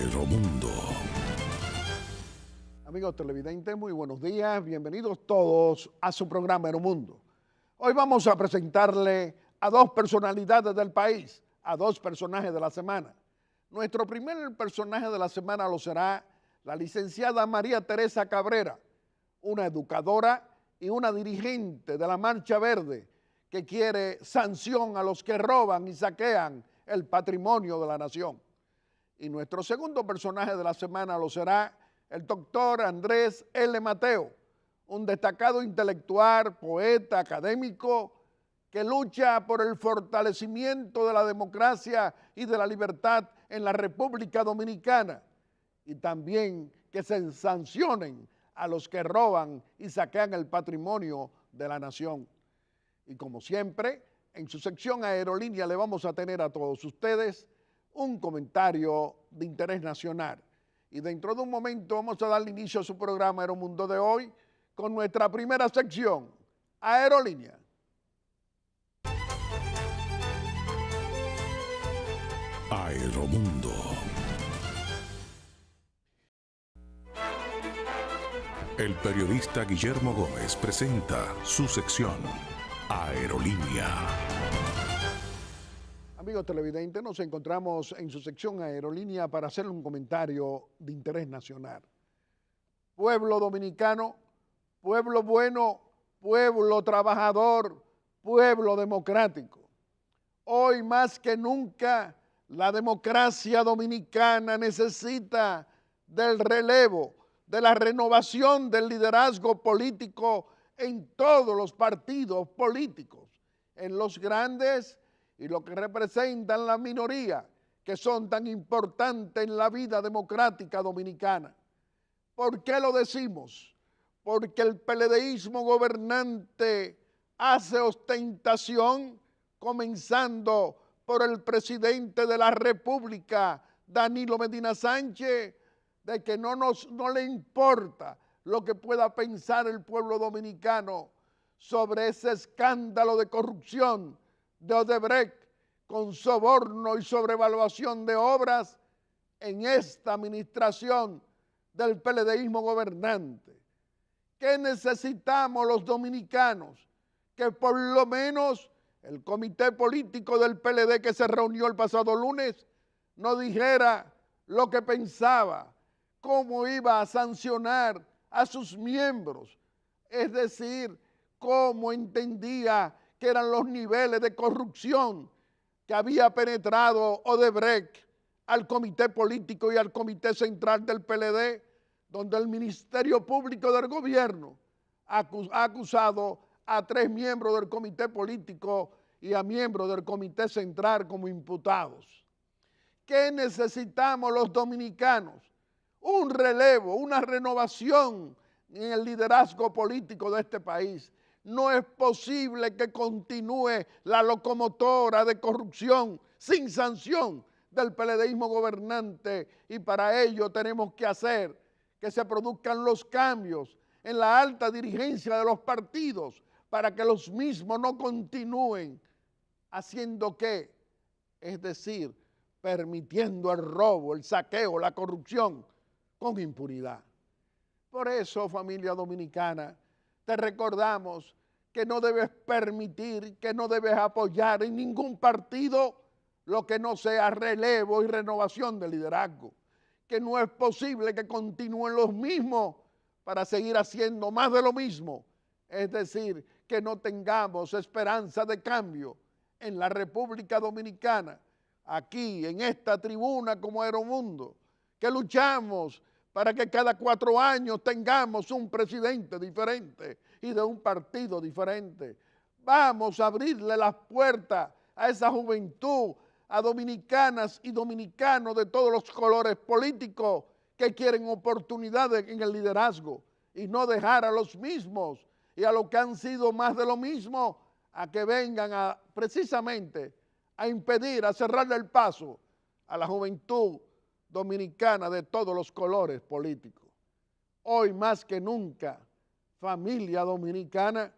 Aeromundo. Amigos televidentes, muy buenos días, bienvenidos todos a su programa Aeromundo. Hoy vamos a presentarle a dos personalidades del país, a dos personajes de la semana. Nuestro primer personaje de la semana lo será la licenciada María Teresa Cabrera, una educadora y una dirigente de la Marcha Verde que quiere sanción a los que roban y saquean el patrimonio de la nación. Y nuestro segundo personaje de la semana lo será el doctor Andrés L. Mateo, un destacado intelectual, poeta, académico, que lucha por el fortalecimiento de la democracia y de la libertad en la República Dominicana, y también que se sancionen a los que roban y saquean el patrimonio de la nación. Y como siempre, en su sección Aerolínea le vamos a tener a todos ustedes un comentario de interés nacional. Y dentro de un momento vamos a darle inicio a su programa Aeromundo de hoy con nuestra primera sección, Aerolínea. Aeromundo. El periodista Guillermo Gómez presenta su sección Aerolínea. Amigos televidentes, nos encontramos en su sección Aerolínea para hacerle un comentario de interés nacional. Pueblo dominicano, pueblo bueno, pueblo trabajador, pueblo democrático. Hoy más que nunca, la democracia dominicana necesita del relevo, de la renovación del liderazgo político en todos los partidos políticos, en los grandes y lo que representan la minoría, que son tan importantes en la vida democrática dominicana. ¿Por qué lo decimos? Porque el PLDismo gobernante hace ostentación, comenzando por el presidente de la República, Danilo Medina Sánchez, de que no le importa lo que pueda pensar el pueblo dominicano sobre ese escándalo de corrupción de Odebrecht con soborno y sobrevaluación de obras en esta administración del PLDismo gobernante. ¿Qué necesitamos los dominicanos? Que por lo menos el comité político del PLD que se reunió el pasado lunes nos dijera lo que pensaba, cómo iba a sancionar a sus miembros, es decir, cómo entendía que eran los niveles de corrupción que había penetrado Odebrecht al comité político y al comité central del PLD, donde el Ministerio Público del Gobierno ha acusado a 3 miembros del comité político y a miembros del comité central como imputados. ¿Qué necesitamos los dominicanos? Un relevo, una renovación en el liderazgo político de este país. No es posible que continúe la locomotora de corrupción sin sanción del PLDismo gobernante, y para ello tenemos que hacer que se produzcan los cambios en la alta dirigencia de los partidos para que los mismos no continúen haciendo qué, es decir, permitiendo el robo, el saqueo, la corrupción con impunidad. Por eso, familia dominicana, te recordamos que no debes permitir, que no debes apoyar en ningún partido lo que no sea relevo y renovación de liderazgo, que no es posible que continúen los mismos para seguir haciendo más de lo mismo, es decir, que no tengamos esperanza de cambio en la República Dominicana, aquí en esta tribuna como Aeromundo, que luchamos para que cada 4 años tengamos un presidente diferente y de un partido diferente. Vamos a abrirle las puertas a esa juventud, a dominicanas y dominicanos de todos los colores políticos que quieren oportunidades en el liderazgo y no dejar a los mismos y a los que han sido más de lo mismo a que vengan precisamente a impedir, a cerrarle el paso a la juventud dominicana de todos los colores políticos. Hoy más que nunca, familia dominicana,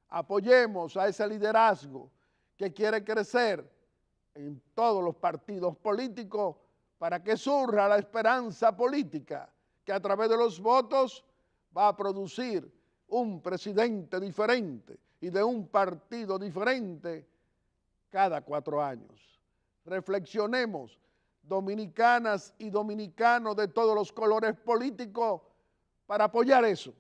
apoyemos a ese liderazgo que quiere crecer en todos los partidos políticos para que surja la esperanza política que a través de los votos va a producir un presidente diferente y de un partido diferente cada 4 años. Reflexionemos, dominicanas y dominicanos de todos los colores políticos, para apoyar eso,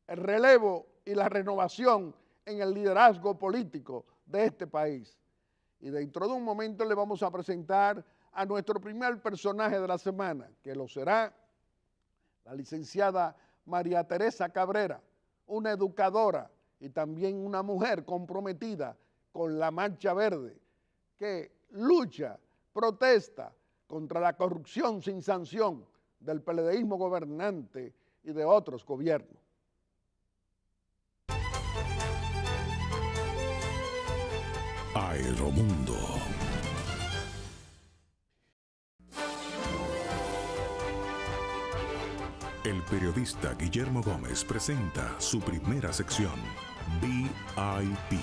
el relevo y la renovación en el liderazgo político de este país. Y dentro de un momento le vamos a presentar a nuestro primer personaje de la semana, que lo será la licenciada María Teresa Cabrera, una educadora y también una mujer comprometida con la Marcha Verde, que lucha, protesta contra la corrupción sin sanción del PLDismo gobernante y de otros gobiernos. Aeromundo. El periodista Guillermo Gómez presenta su primera sección, VIP.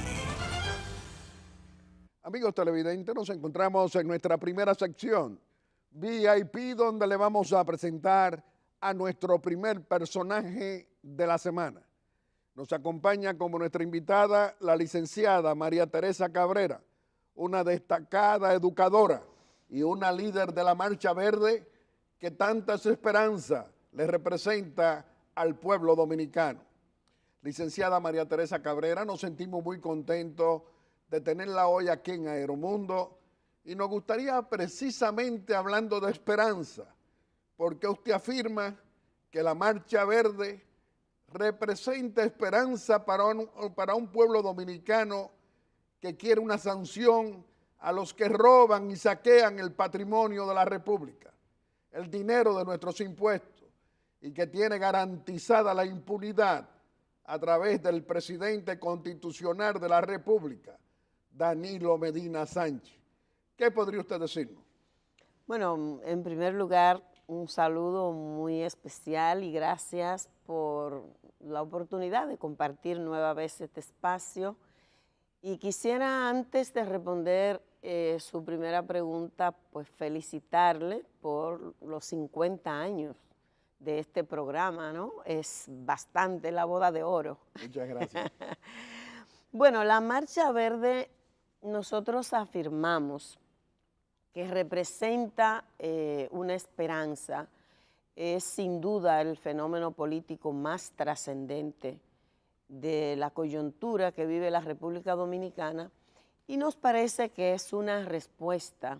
Amigos televidentes, nos encontramos en nuestra primera sección, VIP, donde le vamos a presentar a nuestro primer personaje de la semana. Nos acompaña como nuestra invitada la licenciada María Teresa Cabrera, una destacada educadora y una líder de la Marcha Verde que tantas esperanzas le representa al pueblo dominicano. Licenciada María Teresa Cabrera, nos sentimos muy contentos de tenerla hoy aquí en Aeromundo y nos gustaría precisamente hablando de esperanza, porque usted afirma que la Marcha Verde representa esperanza para un pueblo dominicano que quiere una sanción a los que roban y saquean el patrimonio de la República, el dinero de nuestros impuestos, y que tiene garantizada la impunidad a través del presidente constitucional de la República, Danilo Medina Sánchez. ¿Qué podría usted decirnos? Bueno, en primer lugar, un saludo muy especial y gracias por la oportunidad de compartir nueva vez este espacio. Y quisiera, antes de responder su primera pregunta, pues felicitarle por los 50 años de este programa, ¿no? Es bastante la boda de oro. Muchas gracias. Bueno, la Marcha Verde, nosotros afirmamos que representa una esperanza, es sin duda el fenómeno político más trascendente de la coyuntura que vive la República Dominicana, y nos parece que es una respuesta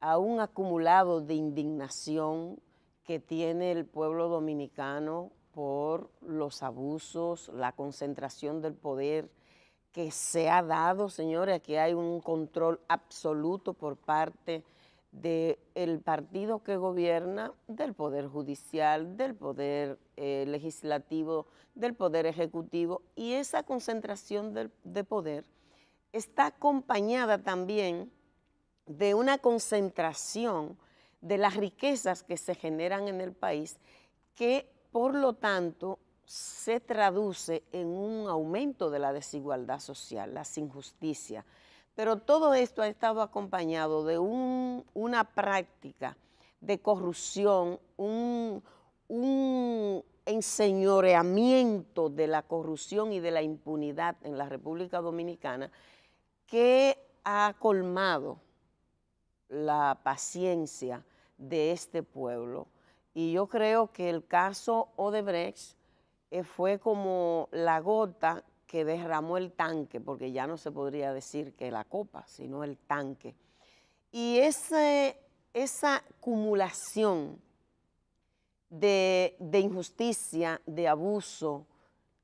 a un acumulado de indignación que tiene el pueblo dominicano por los abusos, la concentración del poder que se ha dado, señores. Aquí hay un control absoluto por parte del partido que gobierna, del Poder Judicial, del Poder Legislativo, del Poder Ejecutivo, y esa concentración de poder está acompañada también de una concentración de las riquezas que se generan en el país, que por lo tanto se traduce en un aumento de la desigualdad social, las injusticias. Pero todo esto ha estado acompañado de una práctica de corrupción, un enseñoreamiento de la corrupción y de la impunidad en la República Dominicana que ha colmado la paciencia de este pueblo. Y yo creo que el caso Odebrecht fue como la gota que derramó el tanque, porque ya no se podría decir que la copa, sino el tanque. Y esa acumulación de injusticia, de abuso,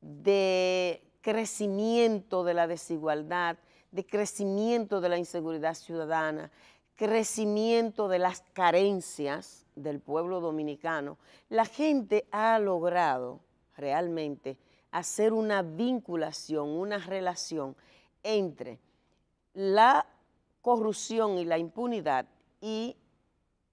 de crecimiento de la desigualdad, de crecimiento de la inseguridad ciudadana, crecimiento de las carencias del pueblo dominicano, la gente ha logrado realmente hacer una vinculación, una relación entre la corrupción y la impunidad y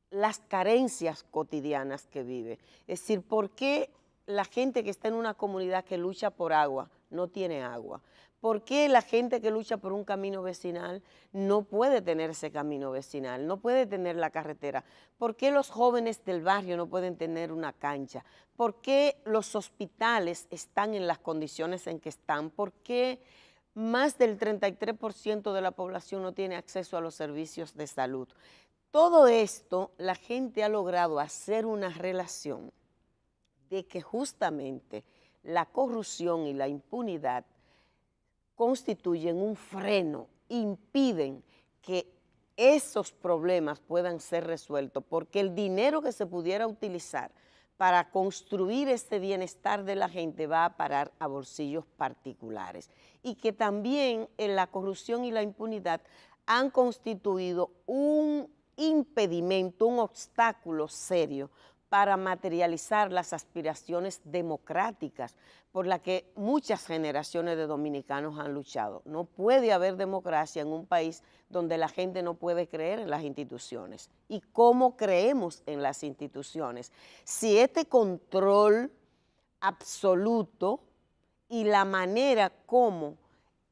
las carencias cotidianas que vive. Es decir, ¿por qué la gente que está en una comunidad que lucha por agua no tiene agua? ¿Por qué la gente que lucha por un camino vecinal no puede tener ese camino vecinal, no puede tener la carretera? ¿Por qué los jóvenes del barrio no pueden tener una cancha? ¿Por qué los hospitales están en las condiciones en que están? ¿Por qué más del 33% de la población no tiene acceso a los servicios de salud? Todo esto, la gente ha logrado hacer una relación de que justamente la corrupción y la impunidad constituyen un freno, impiden que esos problemas puedan ser resueltos, porque el dinero que se pudiera utilizar para construir este bienestar de la gente va a parar a bolsillos particulares. Y que también en la corrupción y la impunidad han constituido un impedimento, un obstáculo serio para materializar las aspiraciones democráticas por las que muchas generaciones de dominicanos han luchado. No puede haber democracia en un país donde la gente no puede creer en las instituciones. ¿Y cómo creemos en las instituciones? Si este control absoluto y la manera como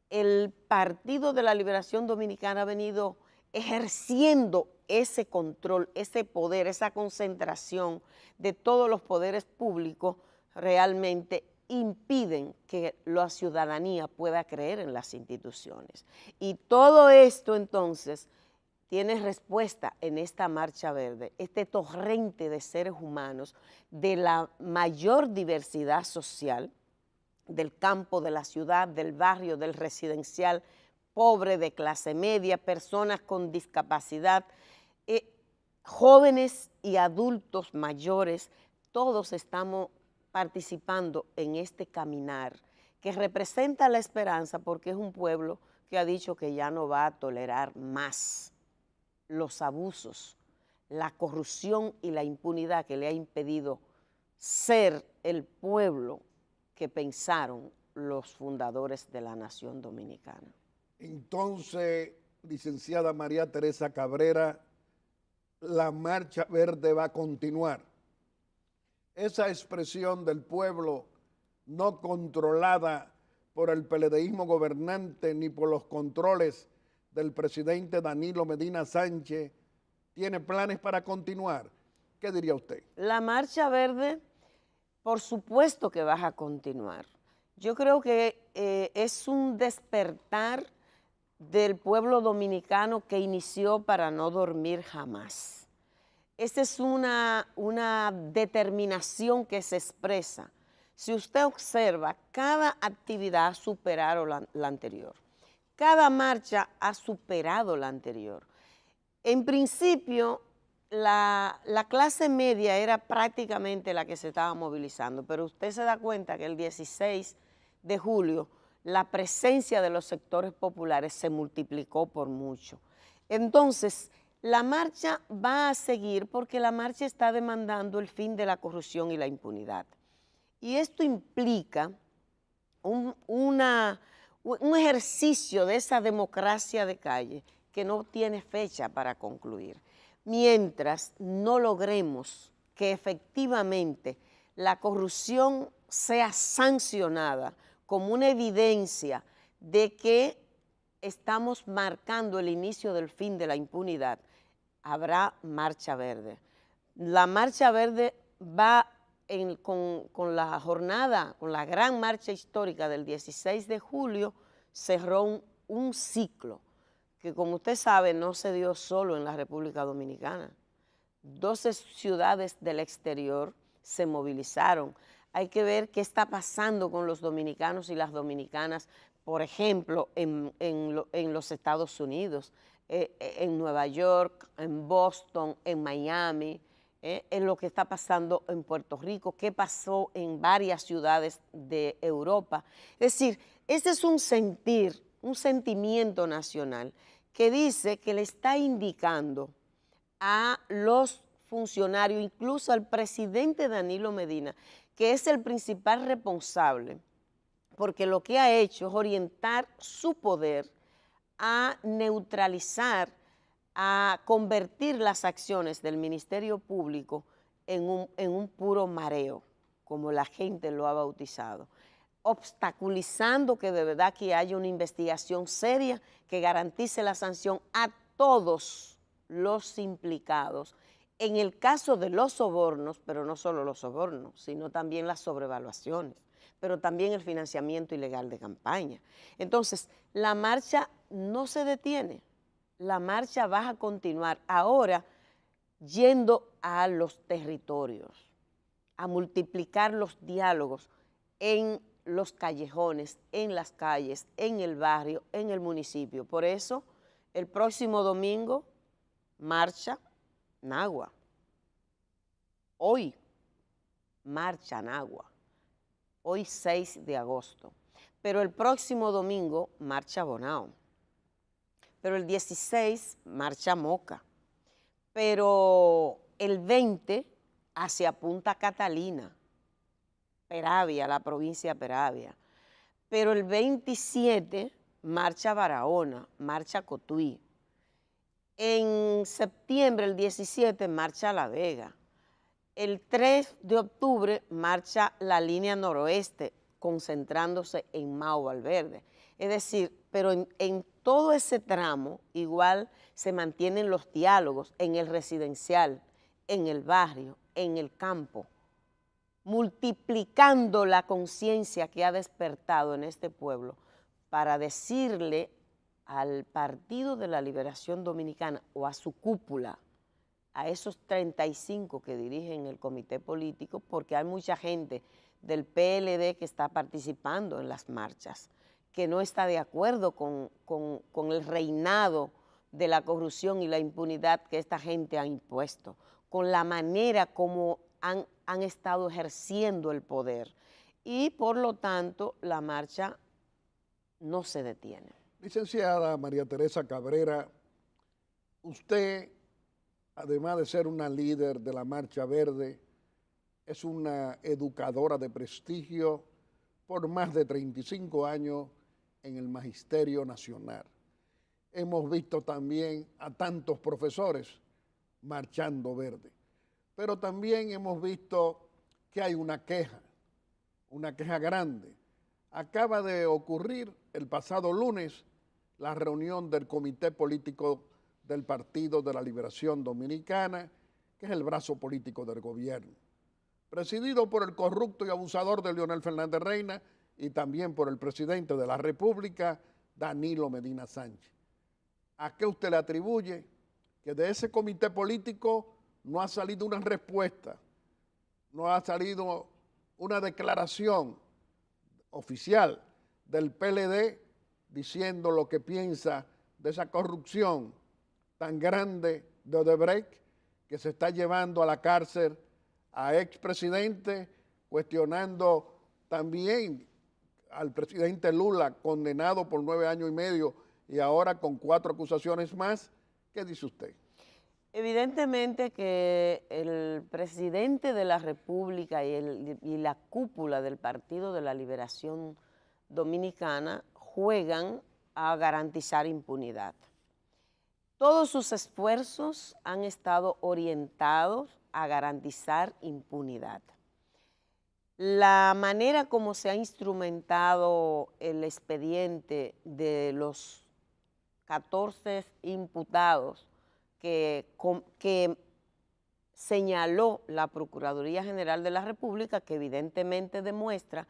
el Partido de la Liberación Dominicana ha venido ejerciendo ese control, ese poder, esa concentración de todos los poderes públicos realmente impiden que la ciudadanía pueda creer en las instituciones. Y todo esto entonces tiene respuesta en esta Marcha Verde, este torrente de seres humanos de la mayor diversidad social, del campo, de la ciudad, del barrio, del residencial, pobre, de clase media, personas con discapacidad, jóvenes y adultos mayores, todos estamos participando en este caminar que representa la esperanza porque es un pueblo que ha dicho que ya no va a tolerar más los abusos, la corrupción y la impunidad que le ha impedido ser el pueblo que pensaron los fundadores de la nación dominicana. Entonces, licenciada María Teresa Cabrera, la Marcha Verde va a continuar. Esa expresión del pueblo no controlada por el PLDismo gobernante ni por los controles del presidente Danilo Medina Sánchez, ¿tiene planes para continuar? ¿Qué diría usted? La Marcha Verde, por supuesto que va a continuar. Yo creo que es un despertar del pueblo dominicano que inició para no dormir jamás. Esa es una determinación que se expresa. Si usted observa, cada actividad ha superado la anterior. Cada marcha ha superado la anterior. En principio, la clase media era prácticamente la que se estaba movilizando, pero usted se da cuenta que el 16 de julio la presencia de los sectores populares se multiplicó por mucho. Entonces, la marcha va a seguir porque la marcha está demandando el fin de la corrupción y la impunidad. Y esto implica un ejercicio de esa democracia de calle que no tiene fecha para concluir. Mientras no logremos que efectivamente la corrupción sea sancionada como una evidencia de que estamos marcando el inicio del fin de la impunidad, habrá Marcha Verde. La Marcha Verde va con la jornada, con la gran marcha histórica del 16 de julio, cerró un ciclo que, como usted sabe, no se dio solo en la República Dominicana. 12 ciudades del exterior se movilizaron. Hay que ver qué está pasando con los dominicanos y las dominicanas, por ejemplo, en los Estados Unidos, en Nueva York, en Boston, en Miami, en lo que está pasando en Puerto Rico, qué pasó en varias ciudades de Europa. Es decir, este es un sentir, un sentimiento nacional que dice que le está indicando a los funcionarios, incluso al presidente Danilo Medina, que es el principal responsable, porque lo que ha hecho es orientar su poder a neutralizar, a convertir las acciones del Ministerio Público en un puro mareo, como la gente lo ha bautizado, obstaculizando que de verdad que haya una investigación seria que garantice la sanción a todos los implicados. En el caso de los sobornos, pero no solo los sobornos, sino también las sobrevaluaciones, pero también el financiamiento ilegal de campaña. Entonces, la marcha no se detiene, la marcha va a continuar ahora yendo a los territorios, a multiplicar los diálogos en los callejones, en las calles, en el barrio, en el municipio. Por eso, el próximo domingo, marcha Nagua. Hoy, marcha Nagua. Hoy 6 de agosto. Pero el próximo domingo, marcha Bonao. Pero el 16, marcha Moca. Pero el 20, hacia Punta Catalina, Peravia, la provincia de Peravia. Pero el 27, marcha Barahona, marcha Cotuí. En septiembre, el 17, marcha La Vega. El 3 de octubre, marcha la línea noroeste, concentrándose en Mao Valverde. Es decir, pero en todo ese tramo igual se mantienen los diálogos en el residencial, en el barrio, en el campo, multiplicando la conciencia que ha despertado en este pueblo para decirle al Partido de la Liberación Dominicana o a su cúpula, a esos 35 que dirigen el comité político, porque hay mucha gente del PLD que está participando en las marchas, que no está de acuerdo con el reinado de la corrupción y la impunidad que esta gente ha impuesto, con la manera como han estado ejerciendo el poder. Y por lo tanto, la marcha no se detiene. Licenciada María Teresa Cabrera, usted, además de ser una líder de la Marcha Verde, es una educadora de prestigio por más de 35 años en el Magisterio Nacional. Hemos visto también a tantos profesores marchando verde, pero también hemos visto que hay una queja grande. Acaba de ocurrir el pasado lunes la reunión del Comité Político del Partido de la Liberación Dominicana, que es el brazo político del gobierno, presidido por el corrupto y abusador de Leonel Fernández Reina y también por el presidente de la República, Danilo Medina Sánchez. ¿A qué usted le atribuye que de ese comité político no ha salido una respuesta, no ha salido una declaración oficial del PLD diciendo lo que piensa de esa corrupción tan grande de Odebrecht, que se está llevando a la cárcel a expresidentes, cuestionando también al presidente Lula, condenado por 9 años y medio y ahora con 4 acusaciones más? ¿Qué dice usted? Evidentemente que el presidente de la República y la cúpula del Partido de la Liberación Dominicana juegan a garantizar impunidad. Todos sus esfuerzos han estado orientados a garantizar impunidad. La manera como se ha instrumentado el expediente de los 14 imputados que señaló la Procuraduría General de la República, que evidentemente demuestra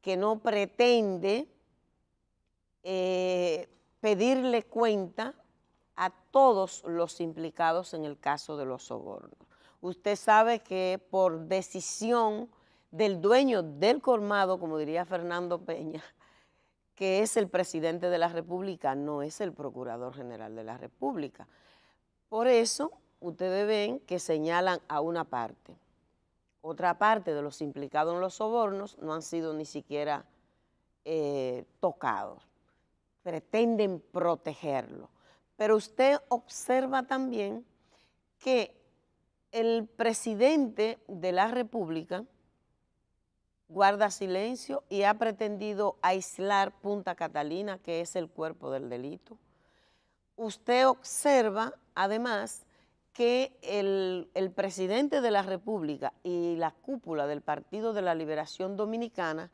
que no pretende pedirle cuenta a todos los implicados en el caso de los sobornos. Usted sabe que por decisión del dueño del colmado, como diría Fernando Peña, que es el presidente de la República, no es el Procurador General de la República. Por eso, ustedes ven que señalan a una parte. Otra parte de los implicados en los sobornos no han sido ni siquiera tocados. Pretenden protegerlo. Pero usted observa también que el presidente de la República guarda silencio y ha pretendido aislar Punta Catalina, que es el cuerpo del delito. Usted observa, además, que el presidente de la República y la cúpula del Partido de la Liberación Dominicana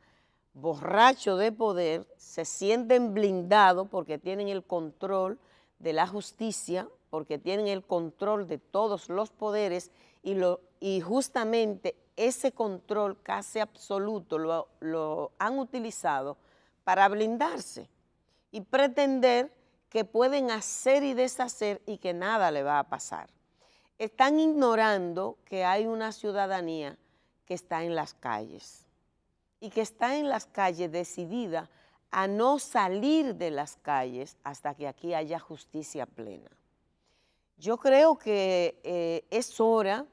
borrachos de poder, se sienten blindados porque tienen el control de la justicia, porque tienen el control de todos los poderes y justamente ese control casi absoluto lo han utilizado para blindarse y pretender que pueden hacer y deshacer y que nada le va a pasar. Están ignorando que hay una ciudadanía que está en las calles y que está en las calles decidida a no salir de las calles hasta que aquí haya justicia plena. Yo creo que es hora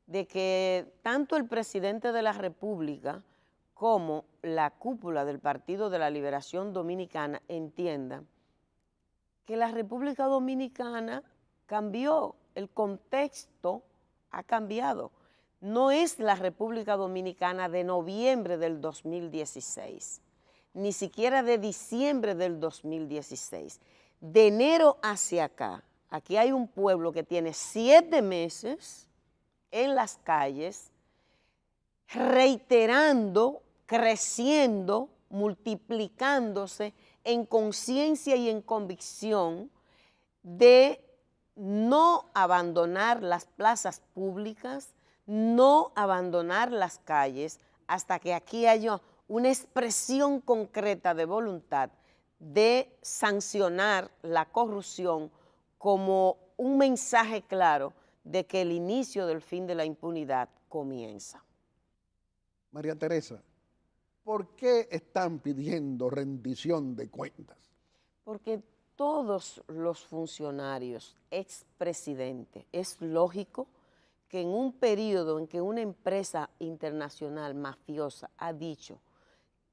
de que tanto el presidente de la República como la cúpula del Partido de la Liberación Dominicana entiendan que la República Dominicana cambió, el contexto ha cambiado. No es la República Dominicana de noviembre del 2016, ni siquiera de diciembre del 2016. De enero hacia acá, aquí hay un pueblo que tiene 7 meses en las calles, reiterando, creciendo, multiplicándose en conciencia y en convicción de no abandonar las plazas públicas, no abandonar las calles hasta que aquí haya una expresión concreta de voluntad de sancionar la corrupción como un mensaje claro de que el inicio del fin de la impunidad comienza. María Teresa, ¿por qué están pidiendo rendición de cuentas? Porque todos los funcionarios, expresidentes, es lógico que en un periodo en que una empresa internacional mafiosa ha dicho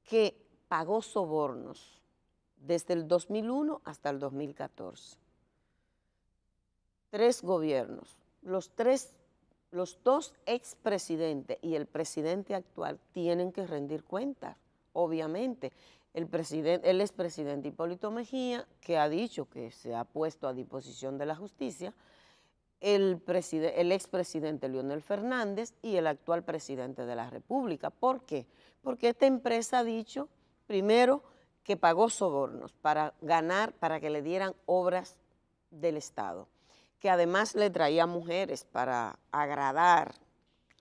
que pagó sobornos desde el 2001 hasta el 2014, 3 gobiernos, los 2 expresidentes y el presidente actual tienen que rendir cuentas, obviamente. El expresidente Hipólito Mejía, que ha dicho que se ha puesto a disposición de la justicia, el expresidente Leonel Fernández y el actual presidente de la República. ¿Por qué? Porque esta empresa ha dicho, primero, que pagó sobornos para ganar, para que le dieran obras del Estado, que además le traía mujeres para agradar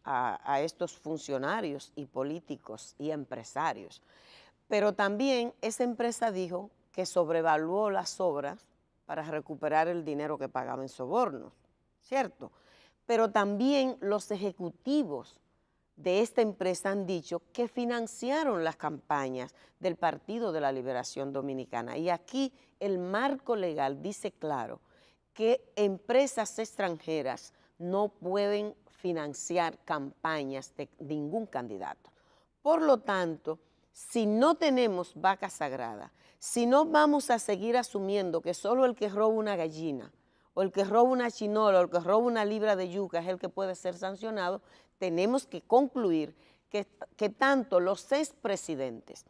a estos funcionarios y políticos y empresarios. Pero también esa empresa dijo que sobrevaluó las obras para recuperar el dinero que pagaba en sobornos, ¿cierto? Pero también los ejecutivos de esta empresa han dicho que financiaron las campañas del Partido de la Liberación Dominicana. Y aquí el marco legal dice claro que empresas extranjeras no pueden financiar campañas de ningún candidato. Por lo tanto, si no tenemos vaca sagrada, si no vamos a seguir asumiendo que solo el que roba una gallina, o el que roba una chinola, o el que roba una libra de yuca es el que puede ser sancionado, tenemos que concluir que tanto los expresidentes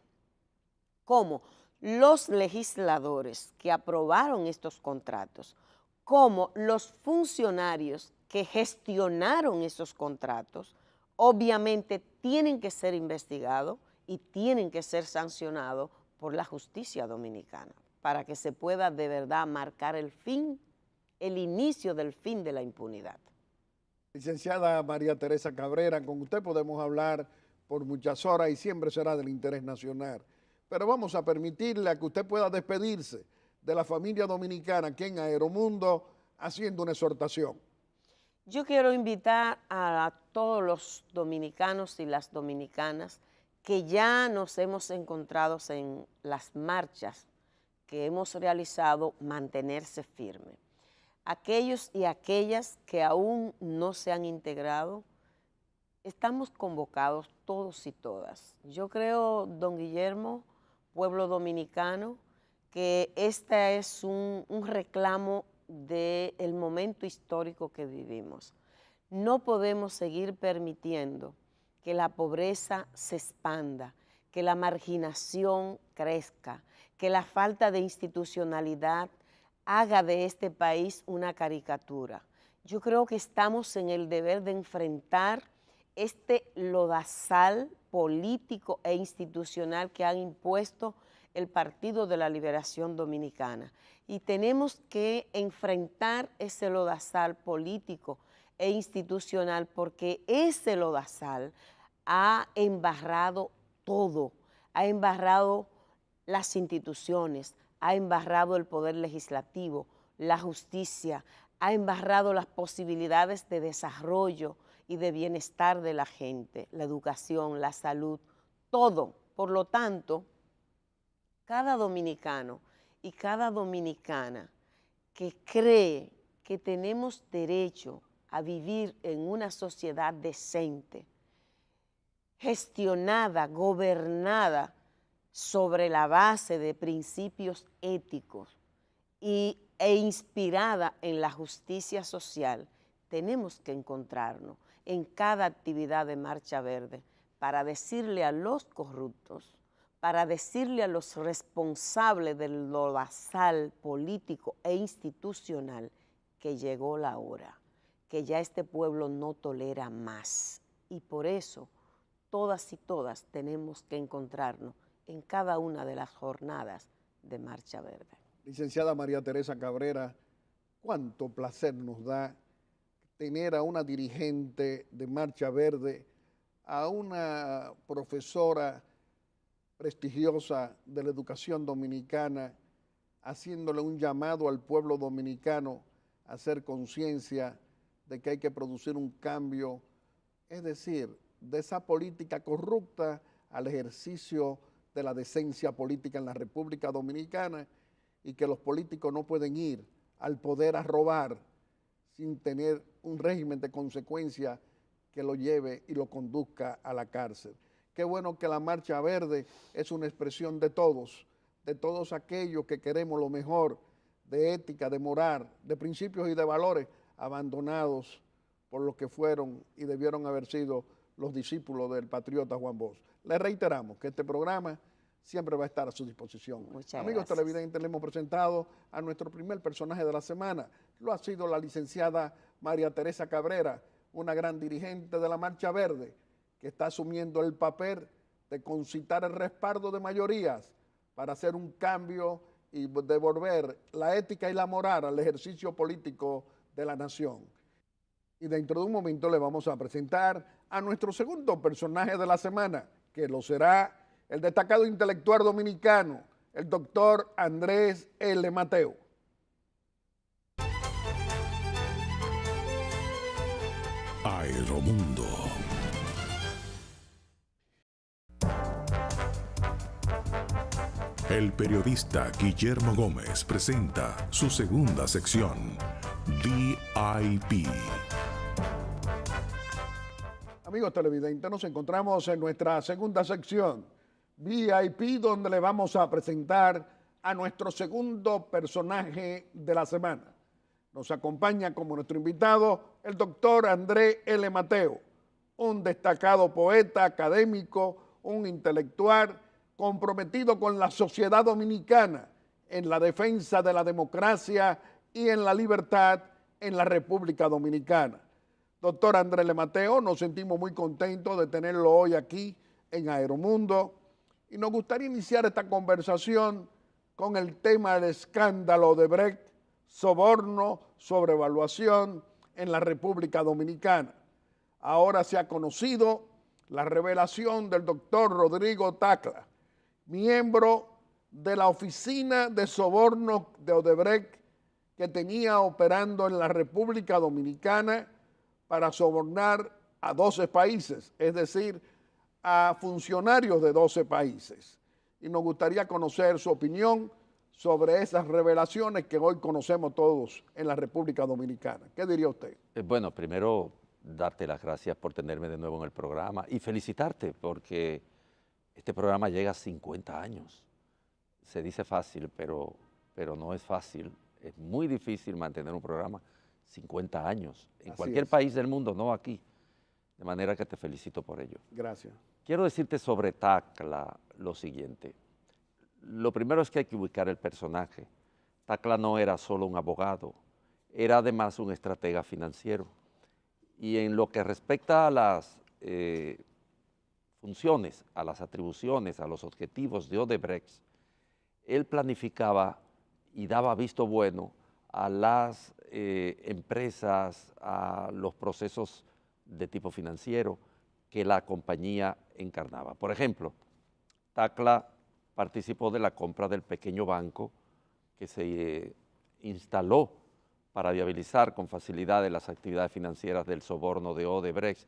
como los legisladores que aprobaron estos contratos, como los funcionarios que gestionaron esos contratos, obviamente tienen que ser investigados y tienen que ser sancionados por la justicia dominicana para que se pueda de verdad marcar el inicio del fin de la impunidad. Licenciada María Teresa Cabrera, con usted podemos hablar por muchas horas y siempre será del interés nacional. Pero vamos a permitirle a que usted pueda despedirse de la familia dominicana aquí en Aeromundo haciendo una exhortación. Yo quiero invitar a todos los dominicanos y las dominicanas que ya nos hemos encontrado en las marchas que hemos realizado, mantenerse firme. Aquellos y aquellas que aún no se han integrado, estamos convocados todos y todas. Yo creo, don Guillermo, pueblo dominicano, que este es un reclamo del momento histórico que vivimos. No podemos seguir permitiendo que la pobreza se expanda, que la marginación crezca, que la falta de institucionalidad haga de este país una caricatura. Yo creo que estamos en el deber de enfrentar este lodazal político e institucional que han impuesto el Partido de la Liberación Dominicana. Y tenemos que enfrentar ese lodazal político e institucional porque ese lodazal ha embarrado todo, ha embarrado las instituciones, ha embarrado el poder legislativo, la justicia, ha embarrado las posibilidades de desarrollo y de bienestar de la gente, la educación, la salud, todo. Por lo tanto, cada dominicano y cada dominicana que cree que tenemos derecho a vivir en una sociedad decente, gestionada, gobernada sobre la base de principios éticos e inspirada en la justicia social, tenemos que encontrarnos en cada actividad de Marcha Verde para decirle a los corruptos, para decirle a los responsables del lodazal político e institucional que llegó la hora, que ya este pueblo no tolera más. Y por eso, todas y todas tenemos que encontrarnos en cada una de las jornadas de Marcha Verde. Licenciada María Teresa Cabrera, cuánto placer nos da tener a una dirigente de Marcha Verde, a una profesora prestigiosa de la educación dominicana, haciéndole un llamado al pueblo dominicano a hacer conciencia de que hay que producir un cambio, es decir, de esa política corrupta al ejercicio de la decencia política en la República Dominicana, y que los políticos no pueden ir al poder a robar sin tener un régimen de consecuencia que lo lleve y lo conduzca a la cárcel. Qué bueno que la Marcha Verde es una expresión de todos aquellos que queremos lo mejor, de ética, de moral, de principios y de valores, abandonados por los que fueron y debieron haber sido los discípulos del patriota Juan Bosch. Les reiteramos que este programa siempre va a estar a su disposición. Amigos televidentes, le hemos presentado a nuestro primer personaje de la semana. Lo ha sido la licenciada María Teresa Cabrera, una gran dirigente de la Marcha Verde, que está asumiendo el papel de concitar el respaldo de mayorías para hacer un cambio y devolver la ética y la moral al ejercicio político de la nación. Y dentro de un momento le vamos a presentar a nuestro segundo personaje de la semana, que lo será el destacado intelectual dominicano, el doctor Andrés L. Mateo. Aeromundo. El periodista Guillermo Gómez presenta su segunda sección, VIP. Amigos televidentes, nos encontramos en nuestra segunda sección, VIP, donde le vamos a presentar a nuestro segundo personaje de la semana. Nos acompaña como nuestro invitado el doctor Andrés L. Mateo, un destacado poeta, académico, un intelectual comprometido con la sociedad dominicana en la defensa de la democracia y en la libertad en la República Dominicana. Doctor Andrés L. Mateo, nos sentimos muy contentos de tenerlo hoy aquí en Aeromundo y nos gustaría iniciar esta conversación con el tema del escándalo de Odebrecht, soborno, sobrevaluación en la República Dominicana. Ahora se ha conocido la revelación del doctor Rodrigo Tacla, miembro de la oficina de soborno de Odebrecht que tenía operando en la República Dominicana para sobornar a 12 países, es decir, a funcionarios de 12 países. Y nos gustaría conocer su opinión sobre esas revelaciones que hoy conocemos todos en la República Dominicana. ¿Qué diría usted? Bueno, primero darte las gracias por tenerme de nuevo en el programa y felicitarte porque este programa llega a 50 años. Se dice fácil, pero no es fácil. Es muy difícil mantener un programa 50 años en cualquier país del mundo, no aquí. De manera que te felicito por ello. Gracias. Quiero decirte sobre Tacla lo siguiente. Lo primero es que hay que ubicar el personaje. Tacla no era solo un abogado, era además un estratega financiero. Y en lo que respecta a las funciones, a las atribuciones, a los objetivos de Odebrecht, él planificaba y daba visto bueno a las empresas, a los procesos de tipo financiero que la compañía encarnaba. Por ejemplo, Tacla participó de la compra del pequeño banco que se instaló para viabilizar con facilidad las actividades financieras del soborno de Odebrecht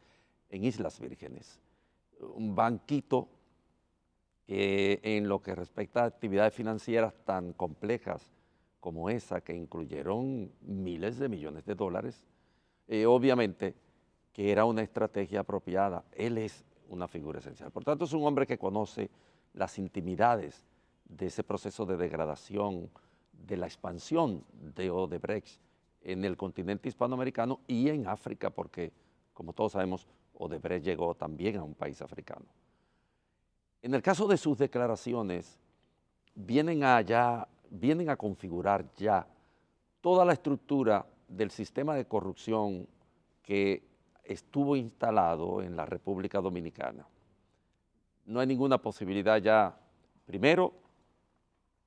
en Islas Vírgenes. Un banquito que en lo que respecta a actividades financieras tan complejas como esa, que incluyeron miles de millones de dólares, obviamente que era una estrategia apropiada. Él es una figura esencial. Por tanto, es un hombre que conoce las intimidades de ese proceso de degradación, de la expansión de Odebrecht en el continente hispanoamericano y en África, porque, como todos sabemos, Odebrecht llegó también a un país africano. En el caso de sus declaraciones, vienen a configurar ya toda la estructura del sistema de corrupción que estuvo instalado en la República Dominicana. No hay ninguna posibilidad ya, primero,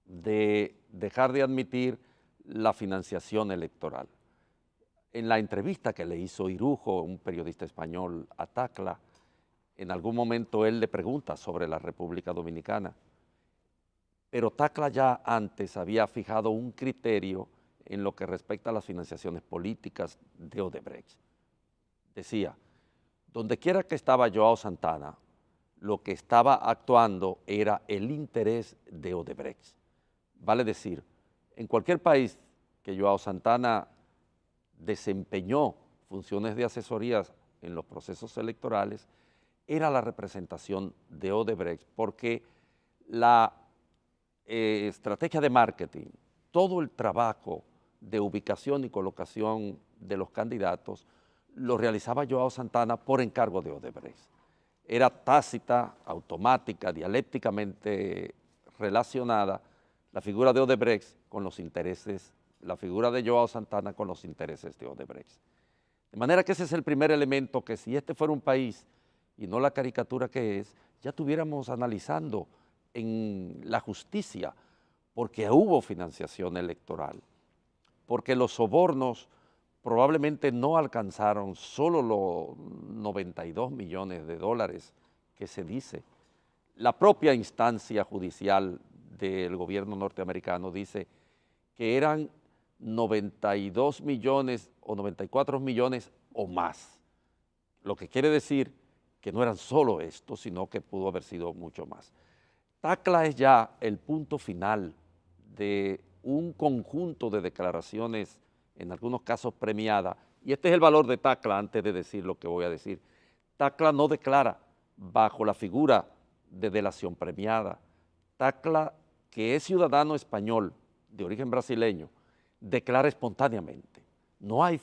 de dejar de admitir la financiación electoral. En la entrevista que le hizo Irujo, un periodista español, a Tacla, en algún momento él le pregunta sobre la República Dominicana, pero Tacla ya antes había fijado un criterio en lo que respecta a las financiaciones políticas de Odebrecht. Decía, donde quiera que estaba Joao Santana, lo que estaba actuando era el interés de Odebrecht. Vale decir, en cualquier país que Joao Santana desempeñó funciones de asesorías en los procesos electorales, era la representación de Odebrecht, porque la estrategia de marketing, todo el trabajo de ubicación y colocación de los candidatos, lo realizaba Joao Santana por encargo de Odebrecht. Era tácita, automática, dialécticamente relacionada la figura de Odebrecht con los intereses, la figura de Joao Santana con los intereses de Odebrecht. De manera que ese es el primer elemento que, si este fuera un país y no la caricatura que es, ya estuviéramos analizando en la justicia, porque hubo financiación electoral, porque los sobornos probablemente no alcanzaron solo los 92 millones de dólares que se dice. La propia instancia judicial del gobierno norteamericano dice que eran 92 millones o 94 millones o más, lo que quiere decir que no eran solo esto, sino que pudo haber sido mucho más. Tacla es ya el punto final de un conjunto de declaraciones, en algunos casos premiadas, y este es el valor de Tacla antes de decir lo que voy a decir. Tacla no declara bajo la figura de delación premiada. Tacla, que es ciudadano español de origen brasileño, declara espontáneamente. No hay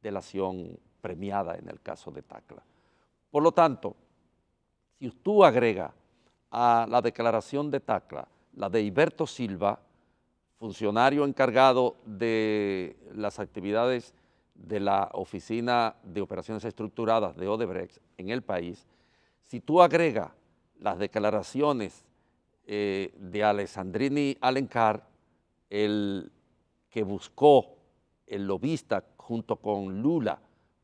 delación premiada en el caso de Tacla. Por lo tanto, si tú agregas a la declaración de Tacla la de Hilberto Silva, funcionario encargado de las actividades de la Oficina de Operaciones Estructuradas de Odebrecht en el país, si tú agregas las declaraciones de Alessandrini Alencar, el que buscó el lobista junto con Lula,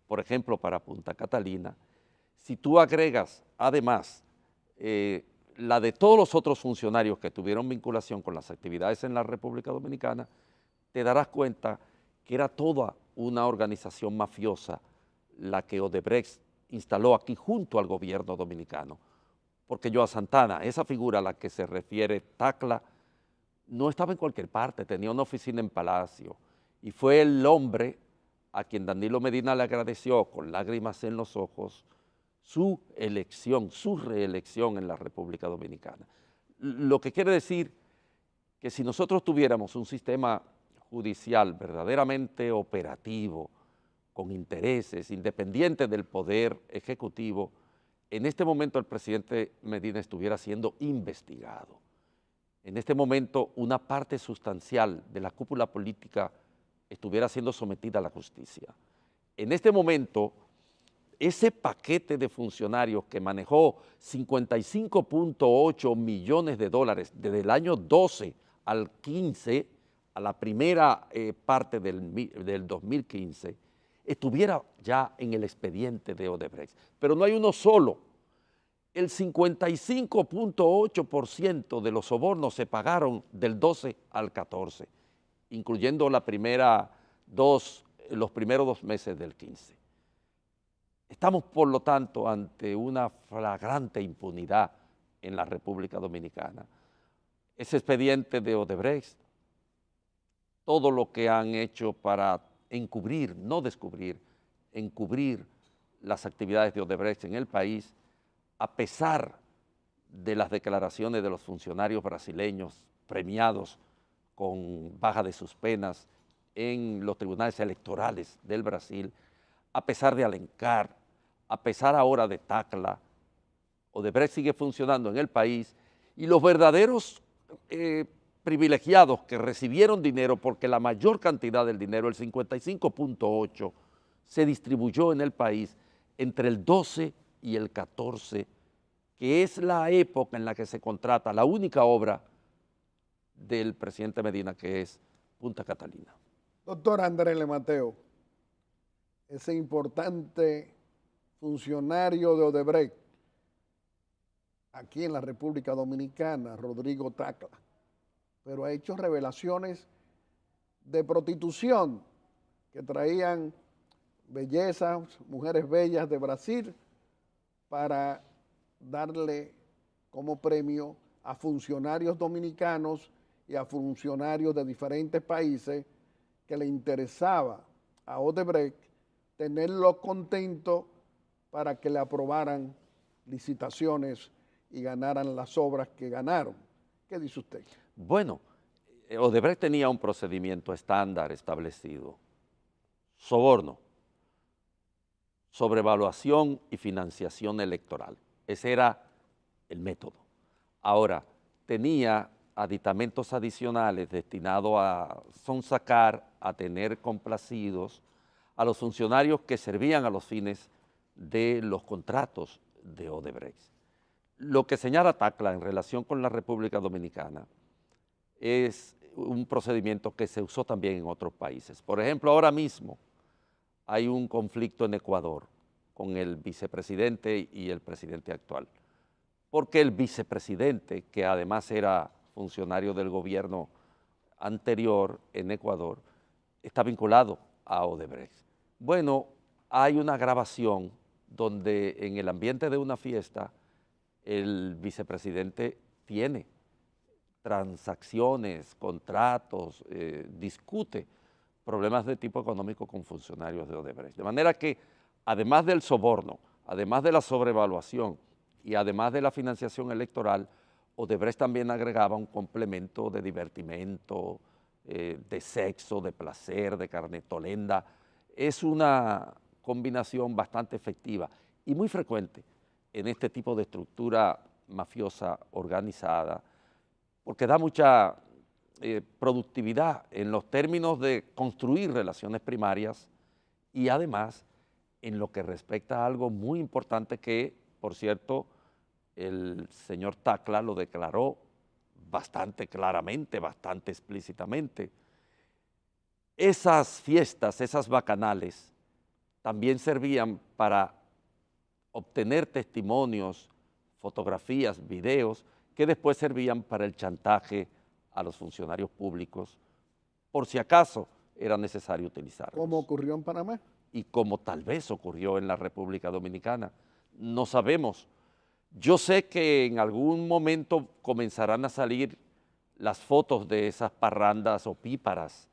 por ejemplo, para Punta Catalina, si tú agregas además la de todos los otros funcionarios que tuvieron vinculación con las actividades en la República Dominicana, te darás cuenta que era toda una organización mafiosa la que Odebrecht instaló aquí junto al gobierno dominicano. Porque Joao Santana, esa figura a la que se refiere Tacla, no estaba en cualquier parte, tenía una oficina en Palacio y fue el hombre a quien Danilo Medina le agradeció con lágrimas en los ojos su elección, su reelección en la República Dominicana. Lo que quiere decir que si nosotros tuviéramos un sistema judicial verdaderamente operativo, con intereses, independiente del poder ejecutivo, en este momento el presidente Medina estuviera siendo investigado. En este momento una parte sustancial de la cúpula política estuviera siendo sometida a la justicia. En este momento ese paquete de funcionarios que manejó 55.8 millones de dólares desde el año 12 al 15, a la primera parte del 2015, estuviera ya en el expediente de Odebrecht. Pero no hay uno solo. El 55.8% de los sobornos se pagaron del 12 al 14, incluyendo los primeros 2 meses del 15. Estamos, por lo tanto, ante una flagrante impunidad en la República Dominicana. Ese expediente de Odebrecht, todo lo que han hecho para encubrir, no descubrir, encubrir las actividades de Odebrecht en el país, a pesar de las declaraciones de los funcionarios brasileños premiados con baja de sus penas en los tribunales electorales del Brasil, a pesar de Alencar, a pesar ahora de Tacla, Odebrecht sigue funcionando en el país y los verdaderos privilegiados que recibieron dinero, porque la mayor cantidad del dinero, el 55.8, se distribuyó en el país entre el 12 y el 14, que es la época en la que se contrata la única obra del presidente Medina, que es Punta Catalina. Doctor Andrés L. Mateo, ese importante funcionario de Odebrecht aquí en la República Dominicana, Rodrigo Tacla, pero ha hecho revelaciones de prostitución que traían bellezas, mujeres bellas de Brasil para darle como premio a funcionarios dominicanos y a funcionarios de diferentes países que le interesaba a Odebrecht tenerlo contento para que le aprobaran licitaciones y ganaran las obras que ganaron. ¿Qué dice usted? Bueno, Odebrecht tenía un procedimiento estándar establecido: soborno, sobrevaluación y financiación electoral. Ese era el método. Ahora, tenía aditamentos adicionales destinados a sonsacar, a tener complacidos a los funcionarios que servían a los fines de los contratos de Odebrecht. Lo que señala Tacla en relación con la República Dominicana es un procedimiento que se usó también en otros países. Por ejemplo, ahora mismo hay un conflicto en Ecuador con el vicepresidente y el presidente actual, porque el vicepresidente, que además era funcionario del gobierno anterior en Ecuador, está vinculado a Odebrecht. Bueno, hay una grabación donde en el ambiente de una fiesta el vicepresidente tiene transacciones, contratos, discute problemas de tipo económico con funcionarios de Odebrecht. De manera que, además del soborno, además de la sobrevaluación y además de la financiación electoral, Odebrecht también agregaba un complemento de divertimento, de sexo, de placer, de carnetolenda. Es una combinación bastante efectiva y muy frecuente en este tipo de estructura mafiosa organizada, porque da mucha productividad en los términos de construir relaciones primarias y además en lo que respecta a algo muy importante que, por cierto, el señor Tacla lo declaró bastante claramente, bastante explícitamente. Esas fiestas, esas bacanales, también servían para obtener testimonios, fotografías, videos, que después servían para el chantaje a los funcionarios públicos, por si acaso era necesario utilizarlos. ¿Cómo ocurrió en Panamá? Y como tal vez ocurrió en la República Dominicana. No sabemos. Yo sé que en algún momento comenzarán a salir las fotos de esas parrandas opíparas,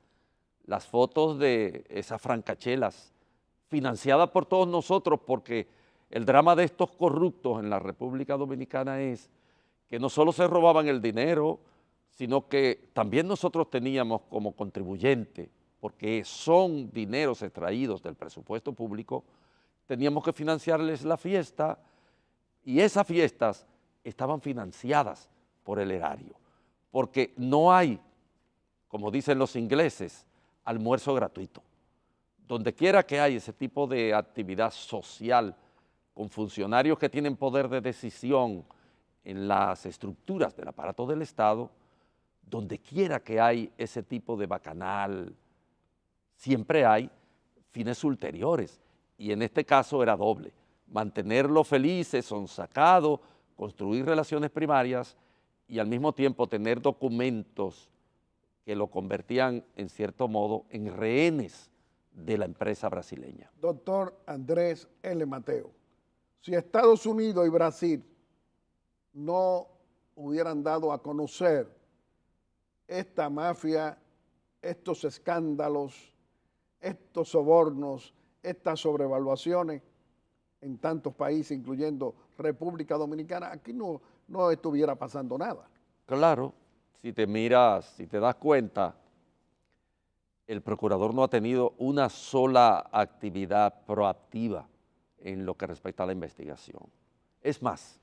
las fotos de esas francachelas, financiadas por todos nosotros, porque el drama de estos corruptos en la República Dominicana es que no solo se robaban el dinero, sino que también nosotros teníamos como contribuyente, porque son dineros extraídos del presupuesto público, teníamos que financiarles la fiesta y esas fiestas estaban financiadas por el erario, porque no hay, como dicen los ingleses, almuerzo gratuito. donde quiera que hay ese tipo de actividad social con funcionarios que tienen poder de decisión en las estructuras del aparato del Estado, donde quiera que hay ese tipo de bacanal, siempre hay fines ulteriores. Y en este caso era doble: mantenerlo felices, sonsacado, construir relaciones primarias y al mismo tiempo tener documentos que lo convertían en cierto modo en rehenes de la empresa brasileña. Doctor Andrés L. Mateo, si Estados Unidos y Brasil no hubieran dado a conocer esta mafia, estos escándalos, estos sobornos, estas sobrevaluaciones en tantos países, incluyendo República Dominicana, aquí no estuviera pasando nada. Claro, si te miras, si te das cuenta, el procurador no ha tenido una sola actividad proactiva en lo que respecta a la investigación. Es más,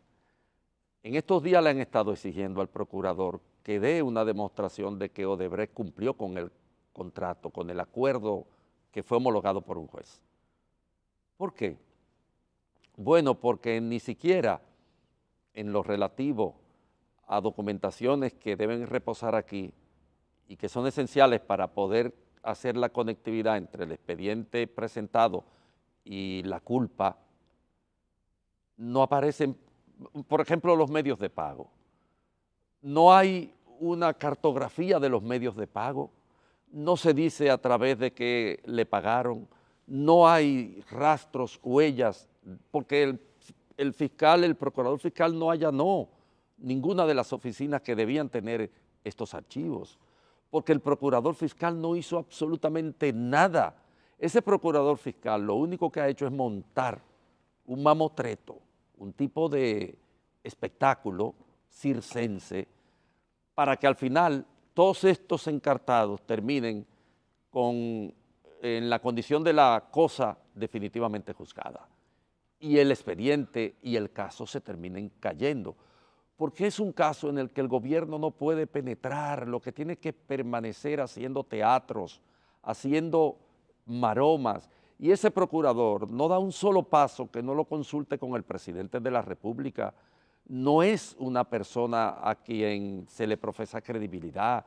en estos días le han estado exigiendo al procurador que dé una demostración de que Odebrecht cumplió con el contrato, con el acuerdo que fue homologado por un juez. ¿Por qué? Bueno, porque ni siquiera en lo relativo a documentaciones que deben reposar aquí y que son esenciales para poder hacer la conectividad entre el expediente presentado y la culpa, no aparecen, por ejemplo, los medios de pago. No hay una cartografía de los medios de pago, no se dice a través de que le pagaron, no hay rastros, huellas, porque el fiscal, el procurador fiscal no allanó ninguna de las oficinas que debían tener estos archivos, porque el procurador fiscal no hizo absolutamente nada. Ese procurador fiscal lo único que ha hecho es montar un mamotreto, un tipo de espectáculo circense, para que al final todos estos encartados terminen en la condición de la cosa definitivamente juzgada y el expediente y el caso se terminen cayendo, porque es un caso en el que el gobierno no puede penetrar, lo que tiene que permanecer haciendo teatros, haciendo maromas, y ese procurador no da un solo paso que no lo consulte con el presidente de la República. No es una persona a quien se le profesa credibilidad,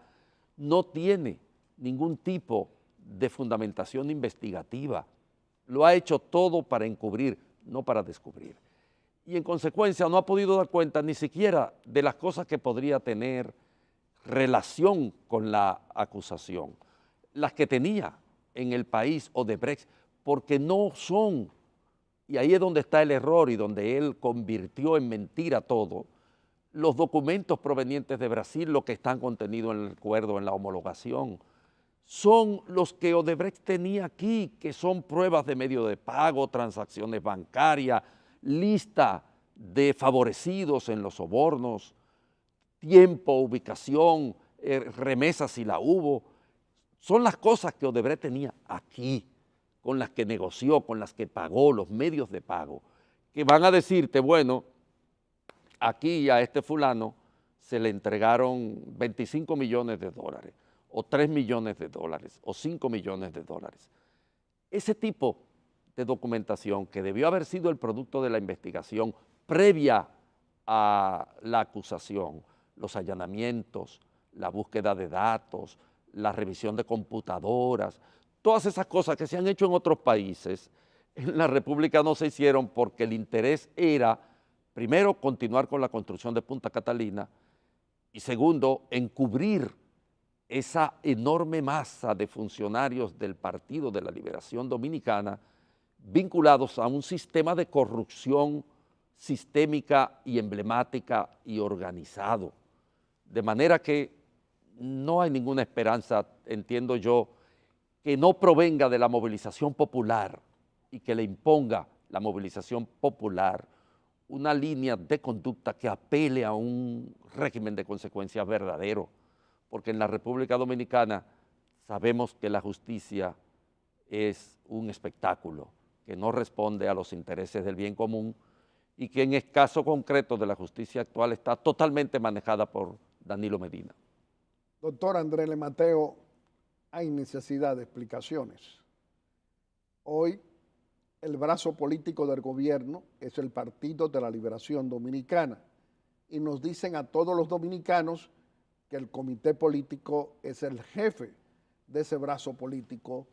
no tiene ningún tipo de fundamentación investigativa, lo ha hecho todo para encubrir, no para descubrir. Y en consecuencia no ha podido dar cuenta ni siquiera de las cosas que podría tener relación con la acusación, las que tenía en el país Odebrecht, porque no son, y ahí es donde está el error y donde él convirtió en mentira todo, los documentos provenientes de Brasil, lo que están contenidos en el acuerdo, en la homologación, son los que Odebrecht tenía aquí, que son pruebas de medio de pago, transacciones bancarias, lista de favorecidos en los sobornos, tiempo, ubicación, remesas si la hubo. Son las cosas que Odebrecht tenía aquí, con las que negoció, con las que pagó, los medios de pago, que van a decirte, bueno, aquí a este fulano se le entregaron 25 millones de dólares, o 3 millones de dólares, o 5 millones de dólares. Ese tipo de documentación que debió haber sido el producto de la investigación previa a la acusación, los allanamientos, la búsqueda de datos, la revisión de computadoras, todas esas cosas que se han hecho en otros países, en la República no se hicieron porque el interés era, primero, continuar con la construcción de Punta Catalina y segundo, encubrir esa enorme masa de funcionarios del Partido de la Liberación Dominicana vinculados a un sistema de corrupción sistémica y emblemática y organizado. De manera que no hay ninguna esperanza, entiendo yo, que no provenga de la movilización popular y que le imponga la movilización popular una línea de conducta que apele a un régimen de consecuencias verdadero, porque en la República Dominicana sabemos que la justicia es un espectáculo que no responde a los intereses del bien común y que en el caso concreto de la justicia actual está totalmente manejada por Danilo Medina. Doctor Andrés L. Mateo, hay necesidad de explicaciones. Hoy el brazo político del gobierno es el Partido de la Liberación Dominicana y nos dicen a todos los dominicanos que el comité político es el jefe de ese brazo político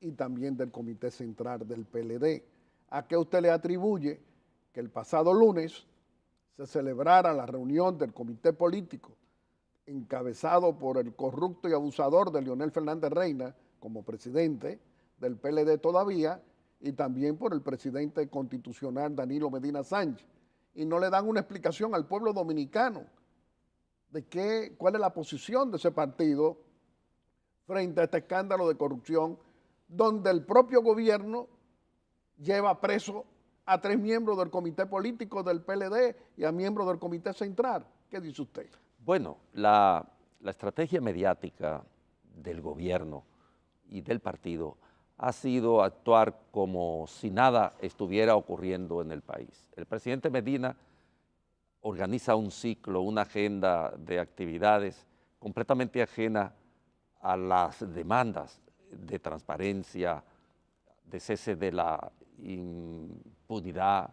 y también del comité central del PLD. ¿A qué usted le atribuye que el pasado lunes se celebrara la reunión del comité político encabezado por el corrupto y abusador de Leonel Fernández Reina como presidente del PLD todavía y también por el presidente constitucional Danilo Medina Sánchez? Y no le dan una explicación al pueblo dominicano de cuál es la posición de ese partido frente a este escándalo de corrupción donde el propio gobierno lleva preso a 3 miembros del comité político del PLD y a miembros del comité central. ¿Qué dice usted? Bueno, la estrategia mediática del gobierno y del partido ha sido actuar como si nada estuviera ocurriendo en el país. El presidente Medina organiza un ciclo, una agenda de actividades completamente ajena a las demandas de transparencia, de cese de la impunidad,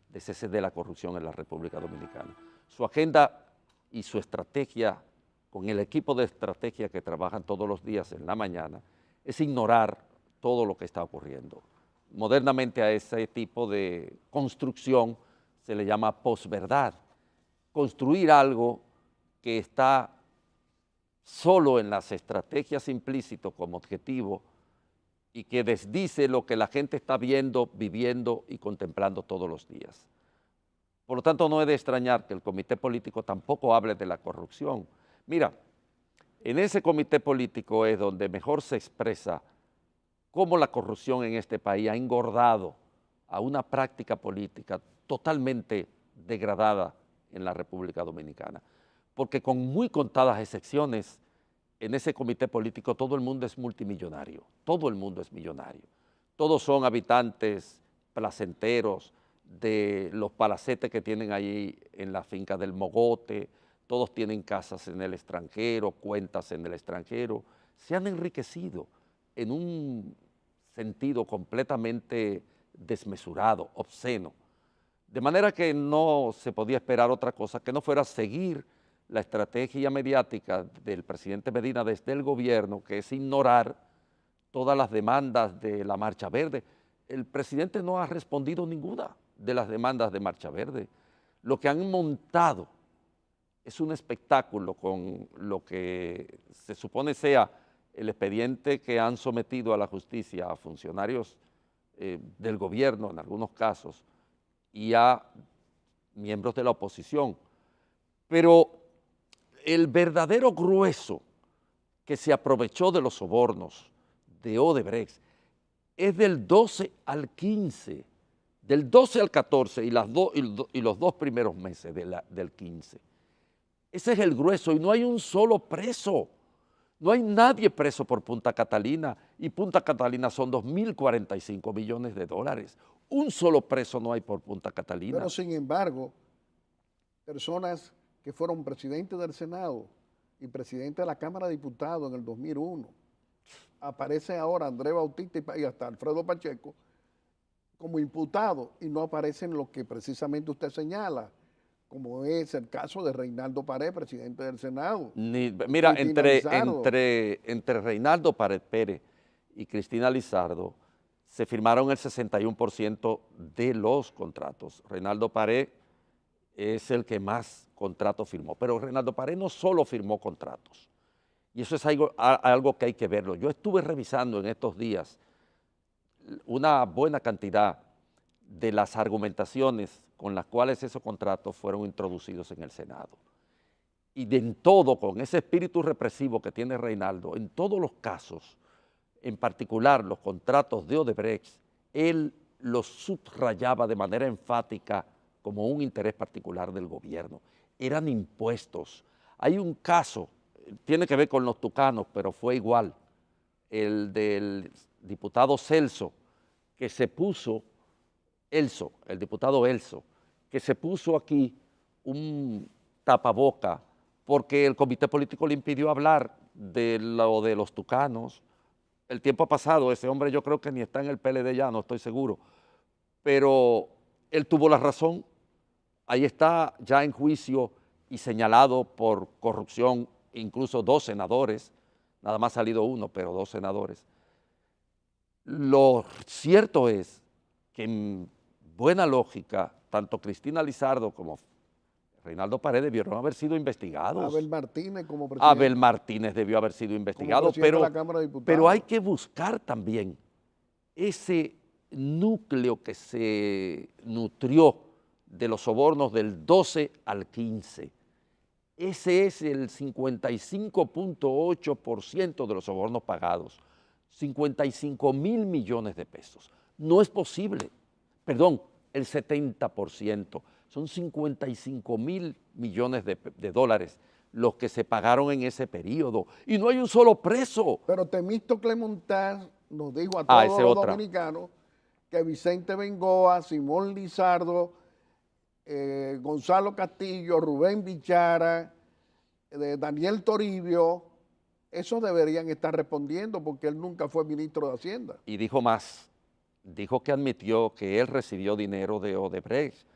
de cese de la corrupción en la República Dominicana. Su agenda y su estrategia, con el equipo de estrategia que trabajan todos los días en la mañana, es ignorar todo lo que está ocurriendo. Modernamente a ese tipo de construcción se le llama posverdad. Construir algo que está solo en las estrategias implícito como objetivo y que desdice lo que la gente está viendo, viviendo y contemplando todos los días. Por lo tanto, no es de extrañar que el comité político tampoco hable de la corrupción. Mira, en ese comité político es donde mejor se expresa cómo la corrupción en este país ha engordado a una práctica política totalmente degradada en la República Dominicana. Porque con muy contadas excepciones, en ese comité político todo el mundo es multimillonario, todo el mundo es millonario. Todos son habitantes placenteros de los palacetes que tienen allí en la finca del Mogote, todos tienen casas en el extranjero, cuentas en el extranjero, se han enriquecido en un sentido completamente desmesurado, obsceno. De manera que no se podía esperar otra cosa que no fuera seguir la estrategia mediática del presidente Medina desde el gobierno, que es ignorar todas las demandas de la Marcha Verde. El presidente no ha respondido ninguna de las demandas de Marcha Verde. Lo que han montado es un espectáculo con lo que se supone sea el expediente que han sometido a la justicia a funcionarios del gobierno en algunos casos y a miembros de la oposición. Pero el verdadero grueso que se aprovechó de los sobornos de Odebrecht es del 12 al 15, del 12 al 14 y los 2 primeros meses del 15. Ese es el grueso y no hay un solo preso. No hay nadie preso por Punta Catalina y Punta Catalina son 2.045 millones de dólares. Un solo preso no hay por Punta Catalina. Pero sin embargo, personas que fueron presidente del Senado y presidente de la Cámara de Diputados en el 2001, aparecen ahora Andrés Bautista y hasta Alfredo Pacheco como imputados y no aparecen lo que precisamente usted señala, como es el caso de Reinaldo Pared, presidente del Senado. Mira, entre Reinaldo Pared Pérez y Cristina Lizardo se firmaron el 61% de los contratos. Reinaldo Pared es el que más contratos firmó, pero Reinaldo Pared no solo firmó contratos, y eso es algo que hay que verlo. Yo estuve revisando en estos días una buena cantidad de las argumentaciones con las cuales esos contratos fueron introducidos en el Senado. Y en todo, con ese espíritu represivo que tiene Reinaldo, en todos los casos, en particular los contratos de Odebrecht, él los subrayaba de manera enfática como un interés particular del gobierno. Eran impuestos. Hay un caso, tiene que ver con los tucanos, pero fue igual, el del diputado Celso, que se puso, el diputado Elso, que se puso aquí un tapaboca porque el comité político le impidió hablar de lo de los tucanos el tiempo ha pasado, ese hombre yo creo que ni está en el PLD ya, no estoy seguro, pero él tuvo la razón, ahí está ya en juicio y señalado por corrupción, incluso 2 senadores, nada más ha salido uno, pero 2 senadores. Lo cierto es que en buena lógica, tanto Cristina Lizardo como Reinaldo Paredes debieron haber sido investigados. Abel Martínez como presidente. Abel Martínez debió haber sido investigado, de la Cámara de Diputados. pero hay que buscar también ese núcleo que se nutrió de los sobornos del 12 al 15. Ese es el 55.8% de los sobornos pagados, 55,000 millones de pesos. No es posible, perdón, el 70%, son 55,000 millones de dólares los que se pagaron en ese periodo y no hay un solo preso. Pero Temístocles Montaz nos dijo a todos los dominicanos que Vicente Bengoa, Simón Lizardo, Gonzalo Castillo, Rubén Bichara, Daniel Toribio, esos deberían estar respondiendo porque él nunca fue ministro de Hacienda. Y dijo más, dijo que admitió que él recibió dinero de Odebrecht,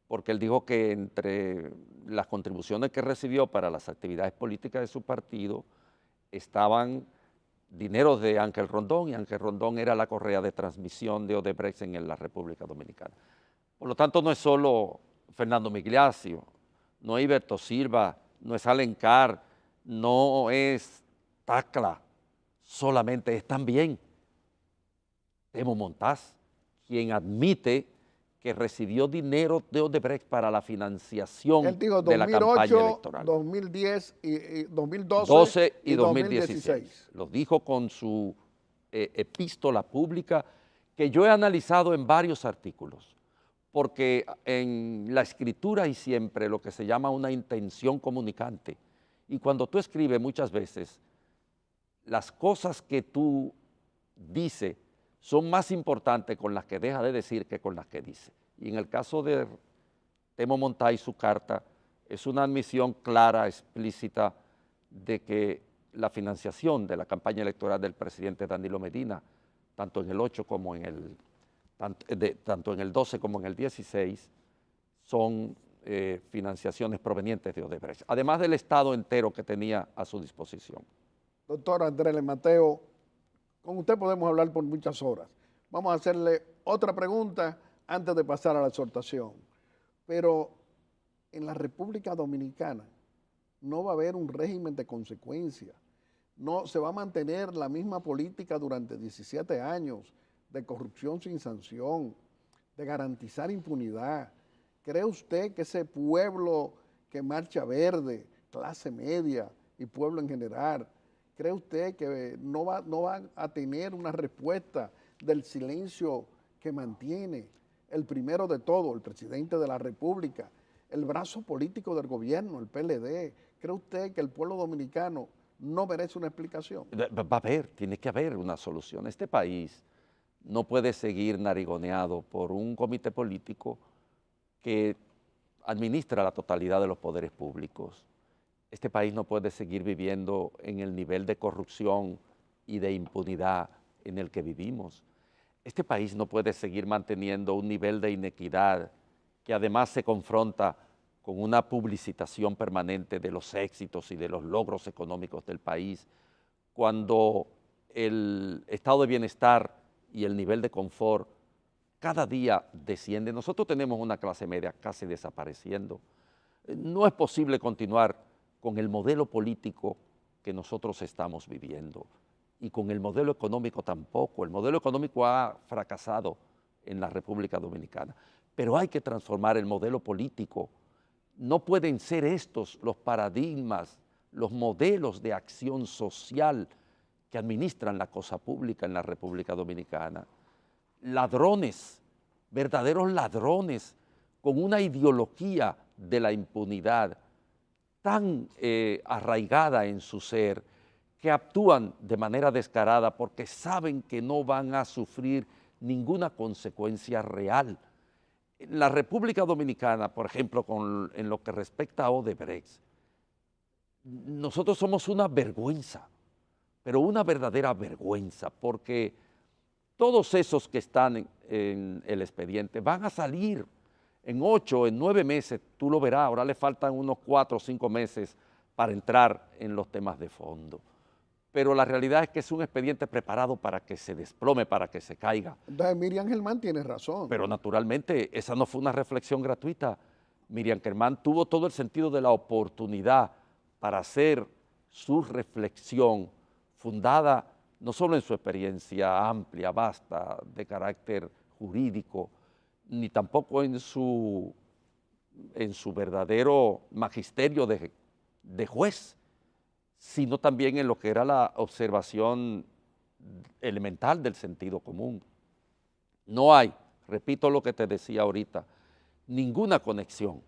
porque él dijo que entre las contribuciones que recibió para las actividades políticas de su partido estaban dineros de Ángel Rondón, y Ángel Rondón era la correa de transmisión de Odebrecht en la República Dominicana. Por lo tanto, no es solo Fernando Migliaccio, no es Iberto Silva, no es Alencar, no es Tacla, solamente es también Temo Montaz, quien admite que recibió dinero de Odebrecht para la financiación de la campaña electoral. 2010 y 2012 y 2016. Lo dijo con su epístola pública que yo he analizado en varios artículos, porque en la escritura hay siempre lo que se llama una intención comunicante, y cuando tú escribes muchas veces, las cosas que tú dices son más importantes con las que deja de decir que con las que dice. Y en el caso de Temo Montaz y su carta, es una admisión clara, explícita, de que la financiación de la campaña electoral del presidente Danilo Medina, tanto en el 8 como en el, tanto en el 12 como en el 16, son financiaciones provenientes de Odebrecht, además del Estado entero que tenía a su disposición. Doctor Andrés Mateo, con usted podemos hablar por muchas horas. Vamos a hacerle otra pregunta antes de pasar a la exhortación. Pero en la República Dominicana no va a haber un régimen de consecuencia. No se va a mantener la misma política durante 17 años de corrupción sin sanción, de garantizar impunidad. ¿Cree usted que ese pueblo que marcha verde, clase media y pueblo en general, cree usted que no va a tener una respuesta del silencio que mantiene el primero de todo, el presidente de la República, el brazo político del gobierno, el PLD? ¿Cree usted que el pueblo dominicano no merece una explicación? Va a haber, tiene que haber una solución. Este país no puede seguir narigoneado por un comité político que administra la totalidad de los poderes públicos. Este país no puede seguir viviendo en el nivel de corrupción y de impunidad en el que vivimos. Este país no puede seguir manteniendo un nivel de inequidad que además se confronta con una publicitación permanente de los éxitos y de los logros económicos del país, cuando el estado de bienestar y el nivel de confort cada día desciende. Nosotros tenemos una clase media casi desapareciendo. No es posible continuar con el modelo político que nosotros estamos viviendo y con el modelo económico tampoco. El modelo económico ha fracasado en la República Dominicana, pero hay que transformar el modelo político. No pueden ser estos los paradigmas, los modelos de acción social que administran la cosa pública en la República Dominicana. Ladrones, verdaderos ladrones, con una ideología de la impunidad tan arraigada en su ser, que actúan de manera descarada porque saben que no van a sufrir ninguna consecuencia real. En la República Dominicana, por ejemplo, en lo que respecta a Odebrecht, nosotros somos una vergüenza pero una verdadera vergüenza, porque todos esos que están en el expediente van a salir en 8, en 9 meses, tú lo verás, ahora le faltan unos 4 o 5 meses para entrar en los temas de fondo. Pero la realidad es que es un expediente preparado para que se desplome, para que se caiga. Entonces Miriam Germán tiene razón. Pero naturalmente esa no fue una reflexión gratuita. Miriam Germán tuvo todo el sentido de la oportunidad para hacer su reflexión fundada no solo en su experiencia amplia, vasta, de carácter jurídico, ni tampoco en su verdadero magisterio de juez, sino también en lo que era la observación elemental del sentido común. No hay, repito lo que te decía ahorita, ninguna conexión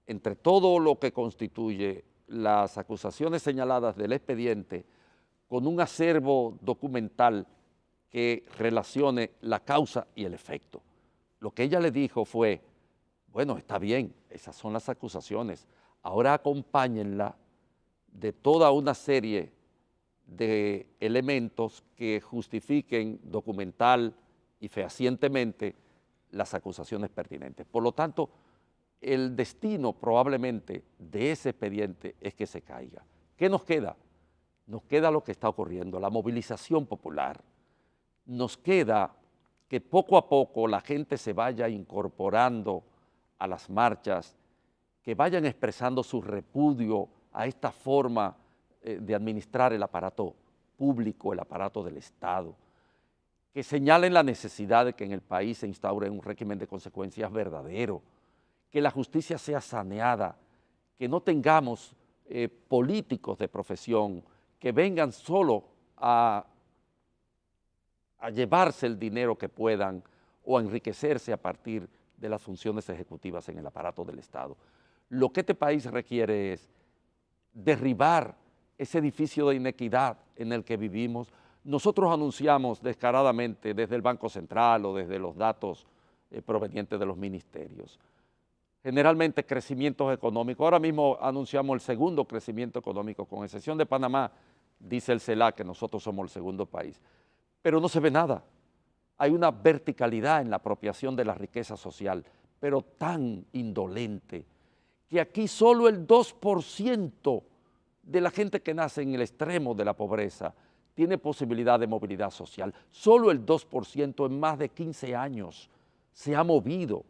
entre todo lo que constituye las acusaciones señaladas del expediente con un acervo documental que relacione la causa y el efecto. Lo que ella le dijo fue, bueno, está bien, esas son las acusaciones, ahora acompáñenla de toda una serie de elementos que justifiquen documental y fehacientemente las acusaciones pertinentes. Por lo tanto, el destino probablemente de ese expediente es que se caiga. ¿Qué nos queda? Nos queda lo que está ocurriendo, la movilización popular. Nos queda que poco a poco la gente se vaya incorporando a las marchas, que vayan expresando su repudio a esta forma de administrar el aparato público, el aparato del Estado, que señalen la necesidad de que en el país se instaure un régimen de consecuencias verdadero, que la justicia sea saneada, que no tengamos políticos de profesión que vengan solo a llevarse el dinero que puedan o a enriquecerse a partir de las funciones ejecutivas en el aparato del Estado. Lo que este país requiere es derribar ese edificio de inequidad en el que vivimos. Nosotros anunciamos descaradamente desde el Banco Central o desde los datos provenientes de los ministerios, generalmente crecimientos económicos. Ahora mismo anunciamos el segundo crecimiento económico, con excepción de Panamá, dice el CELAC que nosotros somos el segundo país, pero no se ve nada. Hay una verticalidad en la apropiación de la riqueza social, pero tan indolente, que aquí solo el 2% de la gente que nace en el extremo de la pobreza tiene posibilidad de movilidad social. Solo el 2% en más de 15 años se ha movido,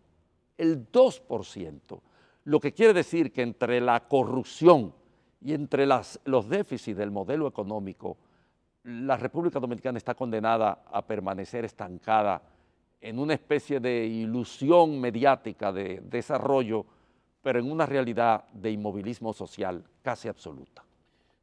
el 2%. Lo que quiere decir que entre la corrupción y entre los déficits del modelo económico, la República Dominicana está condenada a permanecer estancada en una especie de ilusión mediática de desarrollo, pero en una realidad de inmovilismo social casi absoluta.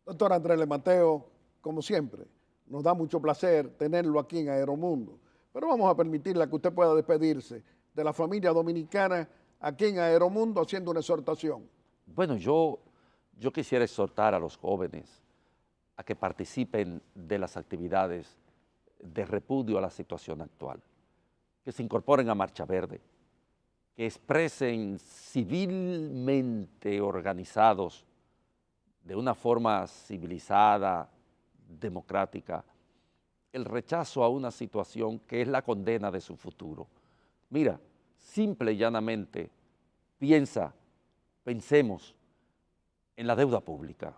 Doctor Andrés L. Mateo, como siempre, nos da mucho placer tenerlo aquí en Aeromundo, pero vamos a permitirle que usted pueda despedirse de la familia dominicana aquí en Aeromundo haciendo una exhortación. Bueno, yo quisiera exhortar a los jóvenes a que participen de las actividades de repudio a la situación actual, que se incorporen a Marcha Verde, que expresen civilmente organizados, de una forma civilizada, democrática, el rechazo a una situación que es la condena de su futuro. Mira, simple y llanamente, pensemos en la deuda pública.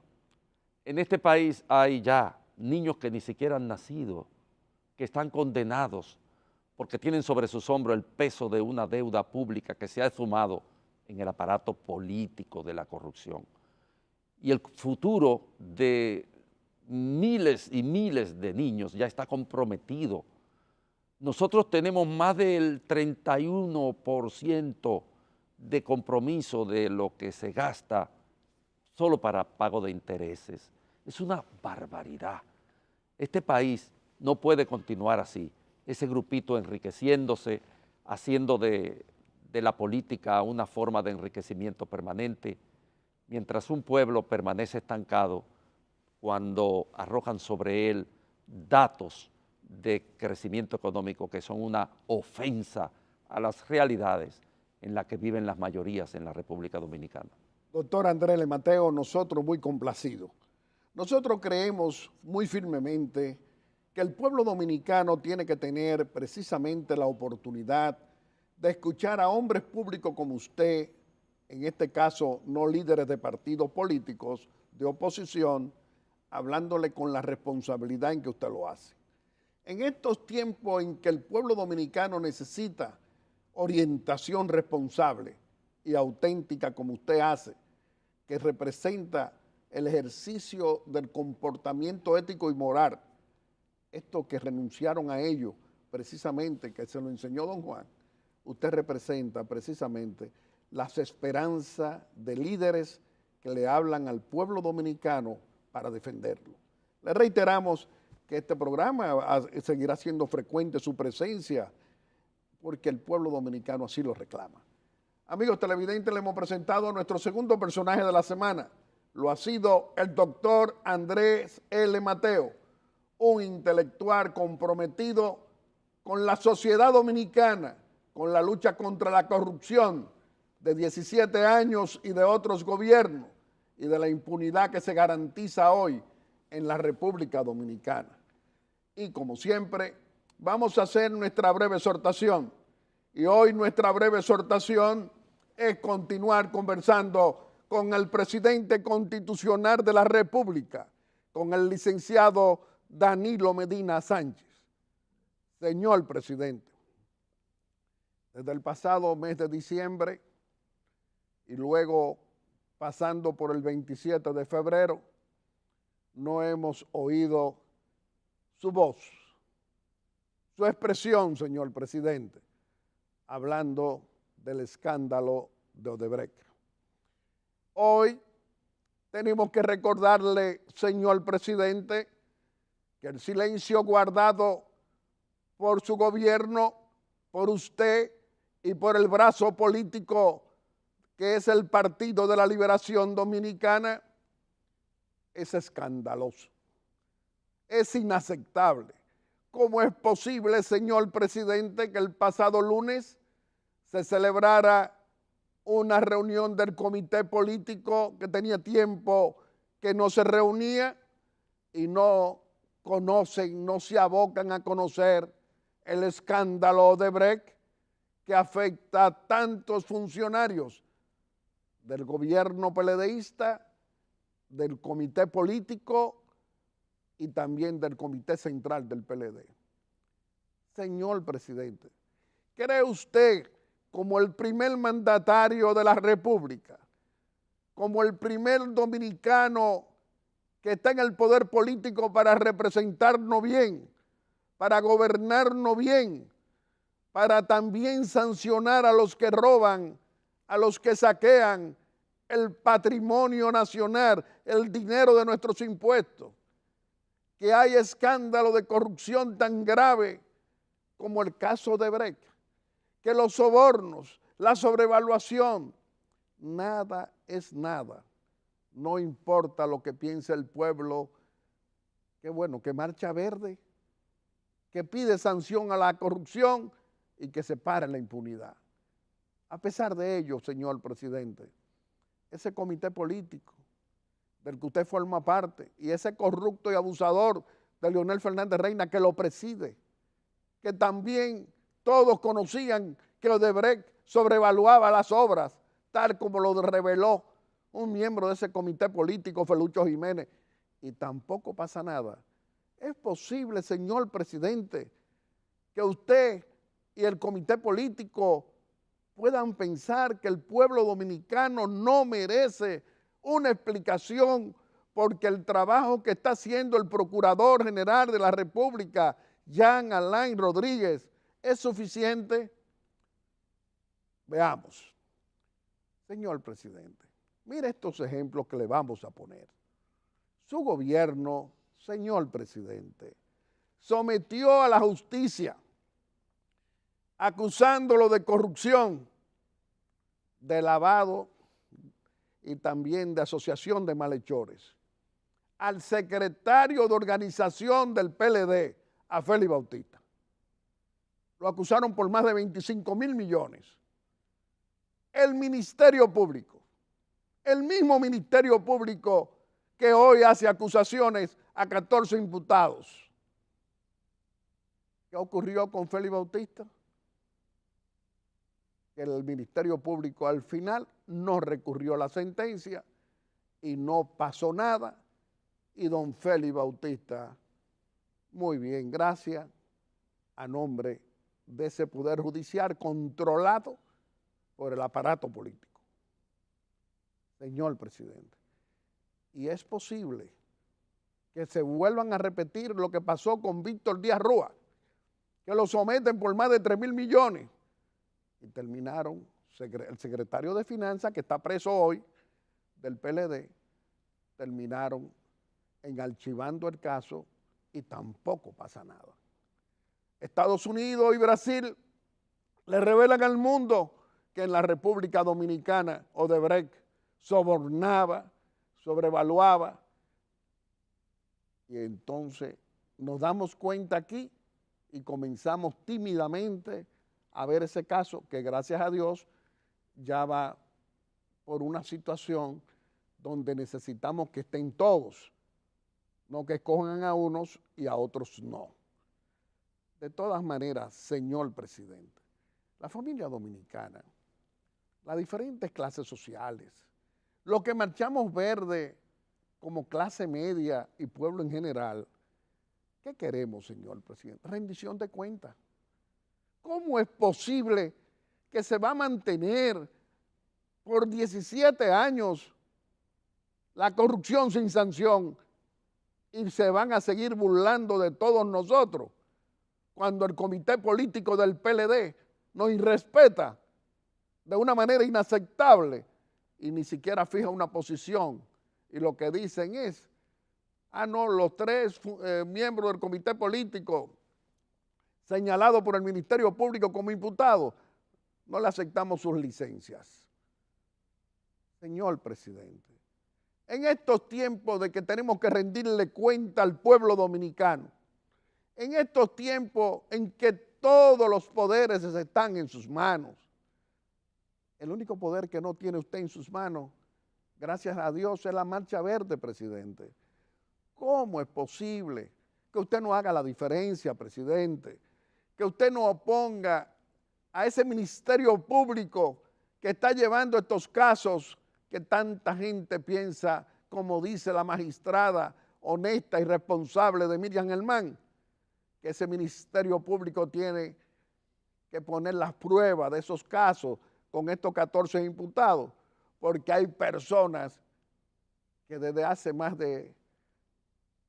En este país hay ya niños que ni siquiera han nacido, que están condenados porque tienen sobre sus hombros el peso de una deuda pública que se ha esfumado en el aparato político de la corrupción. Y el futuro de miles y miles de niños ya está comprometido. Nosotros tenemos más del 31% de compromiso de lo que se gasta solo para pago de intereses. Es una barbaridad. Este país no puede continuar así. Ese grupito enriqueciéndose, haciendo de la política una forma de enriquecimiento permanente, mientras un pueblo permanece estancado cuando arrojan sobre él datos de crecimiento económico que son una ofensa a las realidades en las que viven las mayorías en la República Dominicana. Doctor Andrés L. Mateo, nosotros muy complacidos. Nosotros creemos muy firmemente que el pueblo dominicano tiene que tener precisamente la oportunidad de escuchar a hombres públicos como usted, en este caso no líderes de partidos políticos de oposición, hablándole con la responsabilidad en que usted lo hace. En estos tiempos en que el pueblo dominicano necesita orientación responsable y auténtica como usted hace, que representa el ejercicio del comportamiento ético y moral, estos que renunciaron a ello precisamente, que se lo enseñó don Juan, usted representa precisamente las esperanzas de líderes que le hablan al pueblo dominicano para defenderlo. Le reiteramos que este programa seguirá siendo frecuente su presencia porque el pueblo dominicano así lo reclama. Amigos televidentes, le hemos presentado a nuestro segundo personaje de la semana. Lo ha sido el doctor Andrés L. Mateo, un intelectual comprometido con la sociedad dominicana, con la lucha contra la corrupción de 17 años y de otros gobiernos y de la impunidad que se garantiza hoy en la República Dominicana. Y como siempre, vamos a hacer nuestra breve exhortación. Y hoy nuestra breve exhortación es continuar conversando con el presidente constitucional de la República, con el licenciado Danilo Medina Sánchez. Señor presidente, desde el pasado mes de diciembre y luego pasando por el 27 de febrero, no hemos oído su voz, su expresión, señor presidente, hablando del escándalo de Odebrecht. Hoy tenemos que recordarle, señor presidente, que el silencio guardado por su gobierno, por usted y por el brazo político que es el Partido de la Liberación Dominicana, es escandaloso, es inaceptable. ¿Cómo es posible, señor presidente, que el pasado lunes se celebrara una reunión del comité político que tenía tiempo que no se reunía y no conocen, no se abocan a conocer el escándalo de Odebrecht que afecta a tantos funcionarios del gobierno PLDista, del comité político y también del comité central del PLD? Señor presidente, ¿cree usted, como el primer mandatario de la República, como el primer dominicano que está en el poder político para representarnos bien, para gobernarnos bien, para también sancionar a los que roban, a los que saquean el patrimonio nacional, el dinero de nuestros impuestos, que hay escándalo de corrupción tan grave como el caso de Odebrecht, que los sobornos, la sobrevaluación, nada es nada? No importa lo que piense el pueblo, que bueno, que marcha verde, que pide sanción a la corrupción y que se pare la impunidad. A pesar de ello, señor presidente, ese comité político del que usted forma parte y ese corrupto y abusador de Leonel Fernández Reina que lo preside, que también todos conocían que Odebrecht sobrevaluaba las obras, tal como lo reveló un miembro de ese comité político, Felucho Jiménez, y tampoco pasa nada. ¿Es posible, señor presidente, que usted y el comité político puedan pensar que el pueblo dominicano no merece una explicación porque el trabajo que está haciendo el Procurador General de la República, Jean Alain Rodríguez, es suficiente? Veamos. Señor presidente, mire estos ejemplos que le vamos a poner. Su gobierno, señor presidente, sometió a la justicia, acusándolo de corrupción, de lavado y también de asociación de malhechores, al secretario de organización del PLD, a Félix Bautista. Lo acusaron por más de 25 mil millones. El Ministerio Público, el mismo Ministerio Público que hoy hace acusaciones a 14 imputados. ¿Qué ocurrió con Félix Bautista? Que el Ministerio Público al final no recurrió la sentencia y no pasó nada. Y don Félix Bautista, muy bien, gracias, a nombre de ese poder judicial controlado por el aparato político. Señor presidente, y es posible que se vuelvan a repetir lo que pasó con Víctor Díaz Rúa, que lo someten por más de 3.000 millones y terminaron, el secretario de Finanzas, que está preso hoy, del PLD, terminaron archivando el caso y tampoco pasa nada. Estados Unidos y Brasil le revelan al mundo que en la República Dominicana Odebrecht sobornaba, sobrevaluaba, y entonces nos damos cuenta aquí y comenzamos tímidamente a ver ese caso que gracias a Dios ya va por una situación donde necesitamos que estén todos, no que escojan a unos y a otros no. De todas maneras, señor presidente, la familia dominicana, las diferentes clases sociales, los que marchamos verde como clase media y pueblo en general, ¿qué queremos, señor presidente? Rendición de cuentas. ¿Cómo es posible que se va a mantener por 17 años la corrupción sin sanción y se van a seguir burlando de todos nosotros cuando el comité político del PLD nos irrespeta de una manera inaceptable y ni siquiera fija una posición? Y lo que dicen es, no, los 3 miembros del comité político señalados por el Ministerio Público como imputados, no le aceptamos sus licencias. Señor presidente, en estos tiempos de que tenemos que rendirle cuenta al pueblo dominicano, en estos tiempos en que todos los poderes están en sus manos, el único poder que no tiene usted en sus manos, gracias a Dios, es la Marcha Verde, presidente. ¿Cómo es posible que usted no haga la diferencia, presidente? Que usted no oponga a ese Ministerio Público que está llevando estos casos que tanta gente piensa, como dice la magistrada honesta y responsable de Miriam Germán, que ese Ministerio Público tiene que poner las pruebas de esos casos con estos 14 imputados, porque hay personas que desde hace más de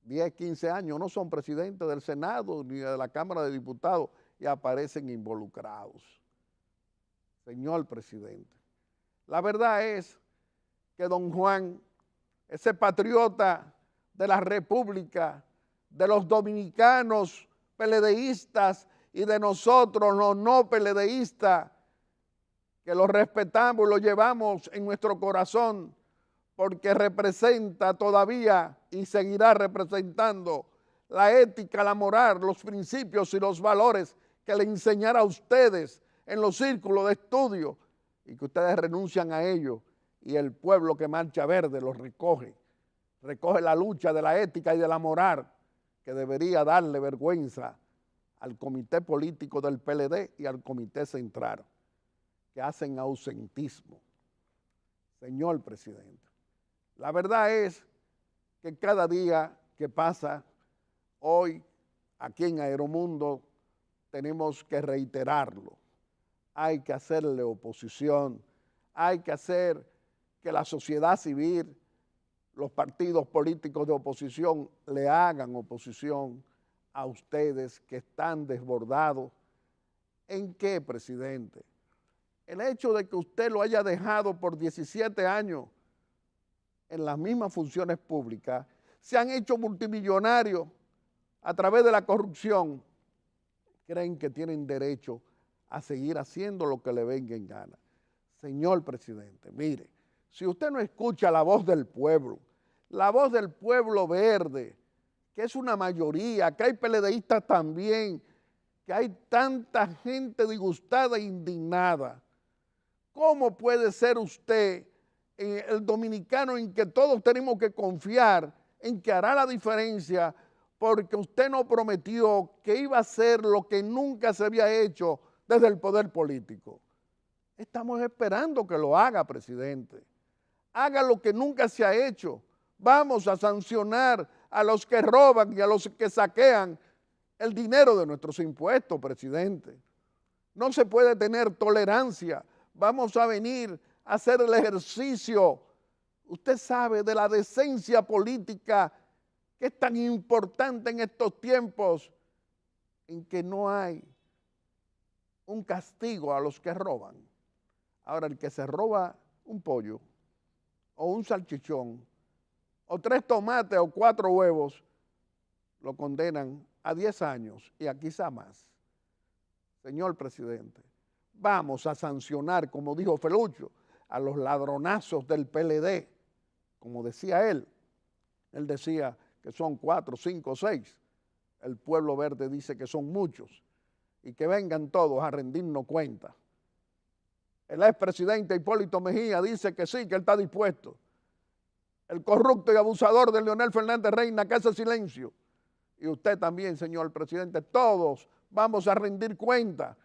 10, 15 años no son presidentes del Senado ni de la Cámara de Diputados y aparecen involucrados. Señor presidente, la verdad es que don Juan, ese patriota de la República, de los dominicanos PLDistas y de nosotros los no PLDistas, que lo respetamos y lo llevamos en nuestro corazón, porque representa todavía y seguirá representando la ética, la moral, los principios y los valores que le enseñará a ustedes en los círculos de estudio y que ustedes renuncian a ellos y el pueblo que marcha verde los recoge la lucha de la ética y de la moral que debería darle vergüenza al comité político del PLD y al comité central que hacen ausentismo. Señor presidente, la verdad es que cada día que pasa, hoy aquí en Aeromundo tenemos que reiterarlo. Hay que hacerle oposición, hay que hacer que la sociedad civil, los partidos políticos de oposición le hagan oposición a ustedes que están desbordados. ¿En qué, presidente? El hecho de que usted lo haya dejado por 17 años en las mismas funciones públicas, se han hecho multimillonarios a través de la corrupción, creen que tienen derecho a seguir haciendo lo que le venga en gana. Señor presidente, mire, si usted no escucha la voz del pueblo verde, que es una mayoría, que hay PLDistas también, que hay tanta gente disgustada e indignada, ¿cómo puede ser usted el dominicano en que todos tenemos que confiar en que hará la diferencia, porque usted nos prometió que iba a hacer lo que nunca se había hecho desde el poder político. Estamos esperando que lo haga, presidente. Haga lo que nunca se ha hecho. Vamos a sancionar a los que roban y a los que saquean el dinero de nuestros impuestos, presidente. No se puede tener tolerancia. Vamos a venir a hacer el ejercicio, usted sabe, de la decencia política que es tan importante en estos tiempos en que no hay un castigo a los que roban. Ahora, el que se roba un pollo o un salchichón o 3 tomates o 4 huevos, lo condenan a 10 años y a quizá más. Señor presidente, vamos a sancionar, como dijo Felucho, a los ladronazos del PLD. Como decía él decía que son 4, 5, 6. El Pueblo Verde dice que son muchos y que vengan todos a rendirnos cuenta. El expresidente Hipólito Mejía dice que sí, que él está dispuesto. El corrupto y abusador de Leonel Fernández Reina, que hace silencio. Y usted también, señor presidente, todos vamos a rendir cuenta.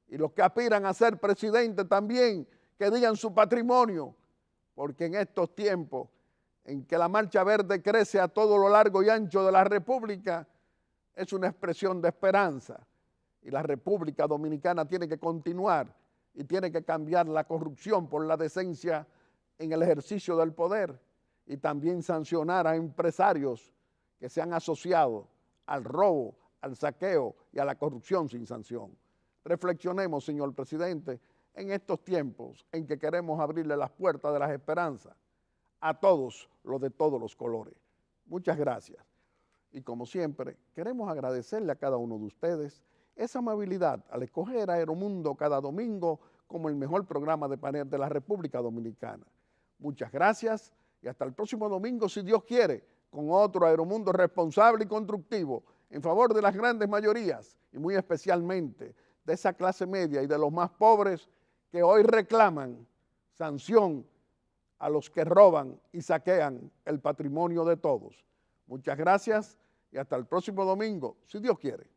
Y los que aspiran a ser presidente también, que digan su patrimonio. Porque en estos tiempos en que la Marcha Verde crece a todo lo largo y ancho de la República, es una expresión de esperanza. Y la República Dominicana tiene que continuar y tiene que cambiar la corrupción por la decencia en el ejercicio del poder y también sancionar a empresarios que se han asociado al robo, al saqueo y a la corrupción sin sanción. Reflexionemos, señor presidente, en estos tiempos en que queremos abrirle las puertas de las esperanzas a todos los de todos los colores. Muchas gracias. Y como siempre, queremos agradecerle a cada uno de ustedes esa amabilidad al escoger a Aeromundo cada domingo como el mejor programa de panel de la República Dominicana. Muchas gracias y hasta el próximo domingo, si Dios quiere, con otro Aeromundo responsable y constructivo en favor de las grandes mayorías y muy especialmente de esa clase media y de los más pobres que hoy reclaman sanción a los que roban y saquean el patrimonio de todos. Muchas gracias y hasta el próximo domingo, si Dios quiere.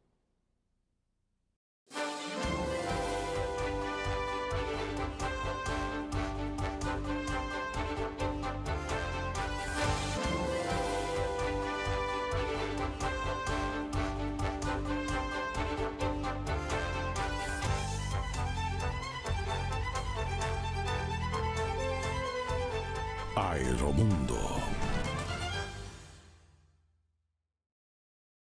Aeromundo.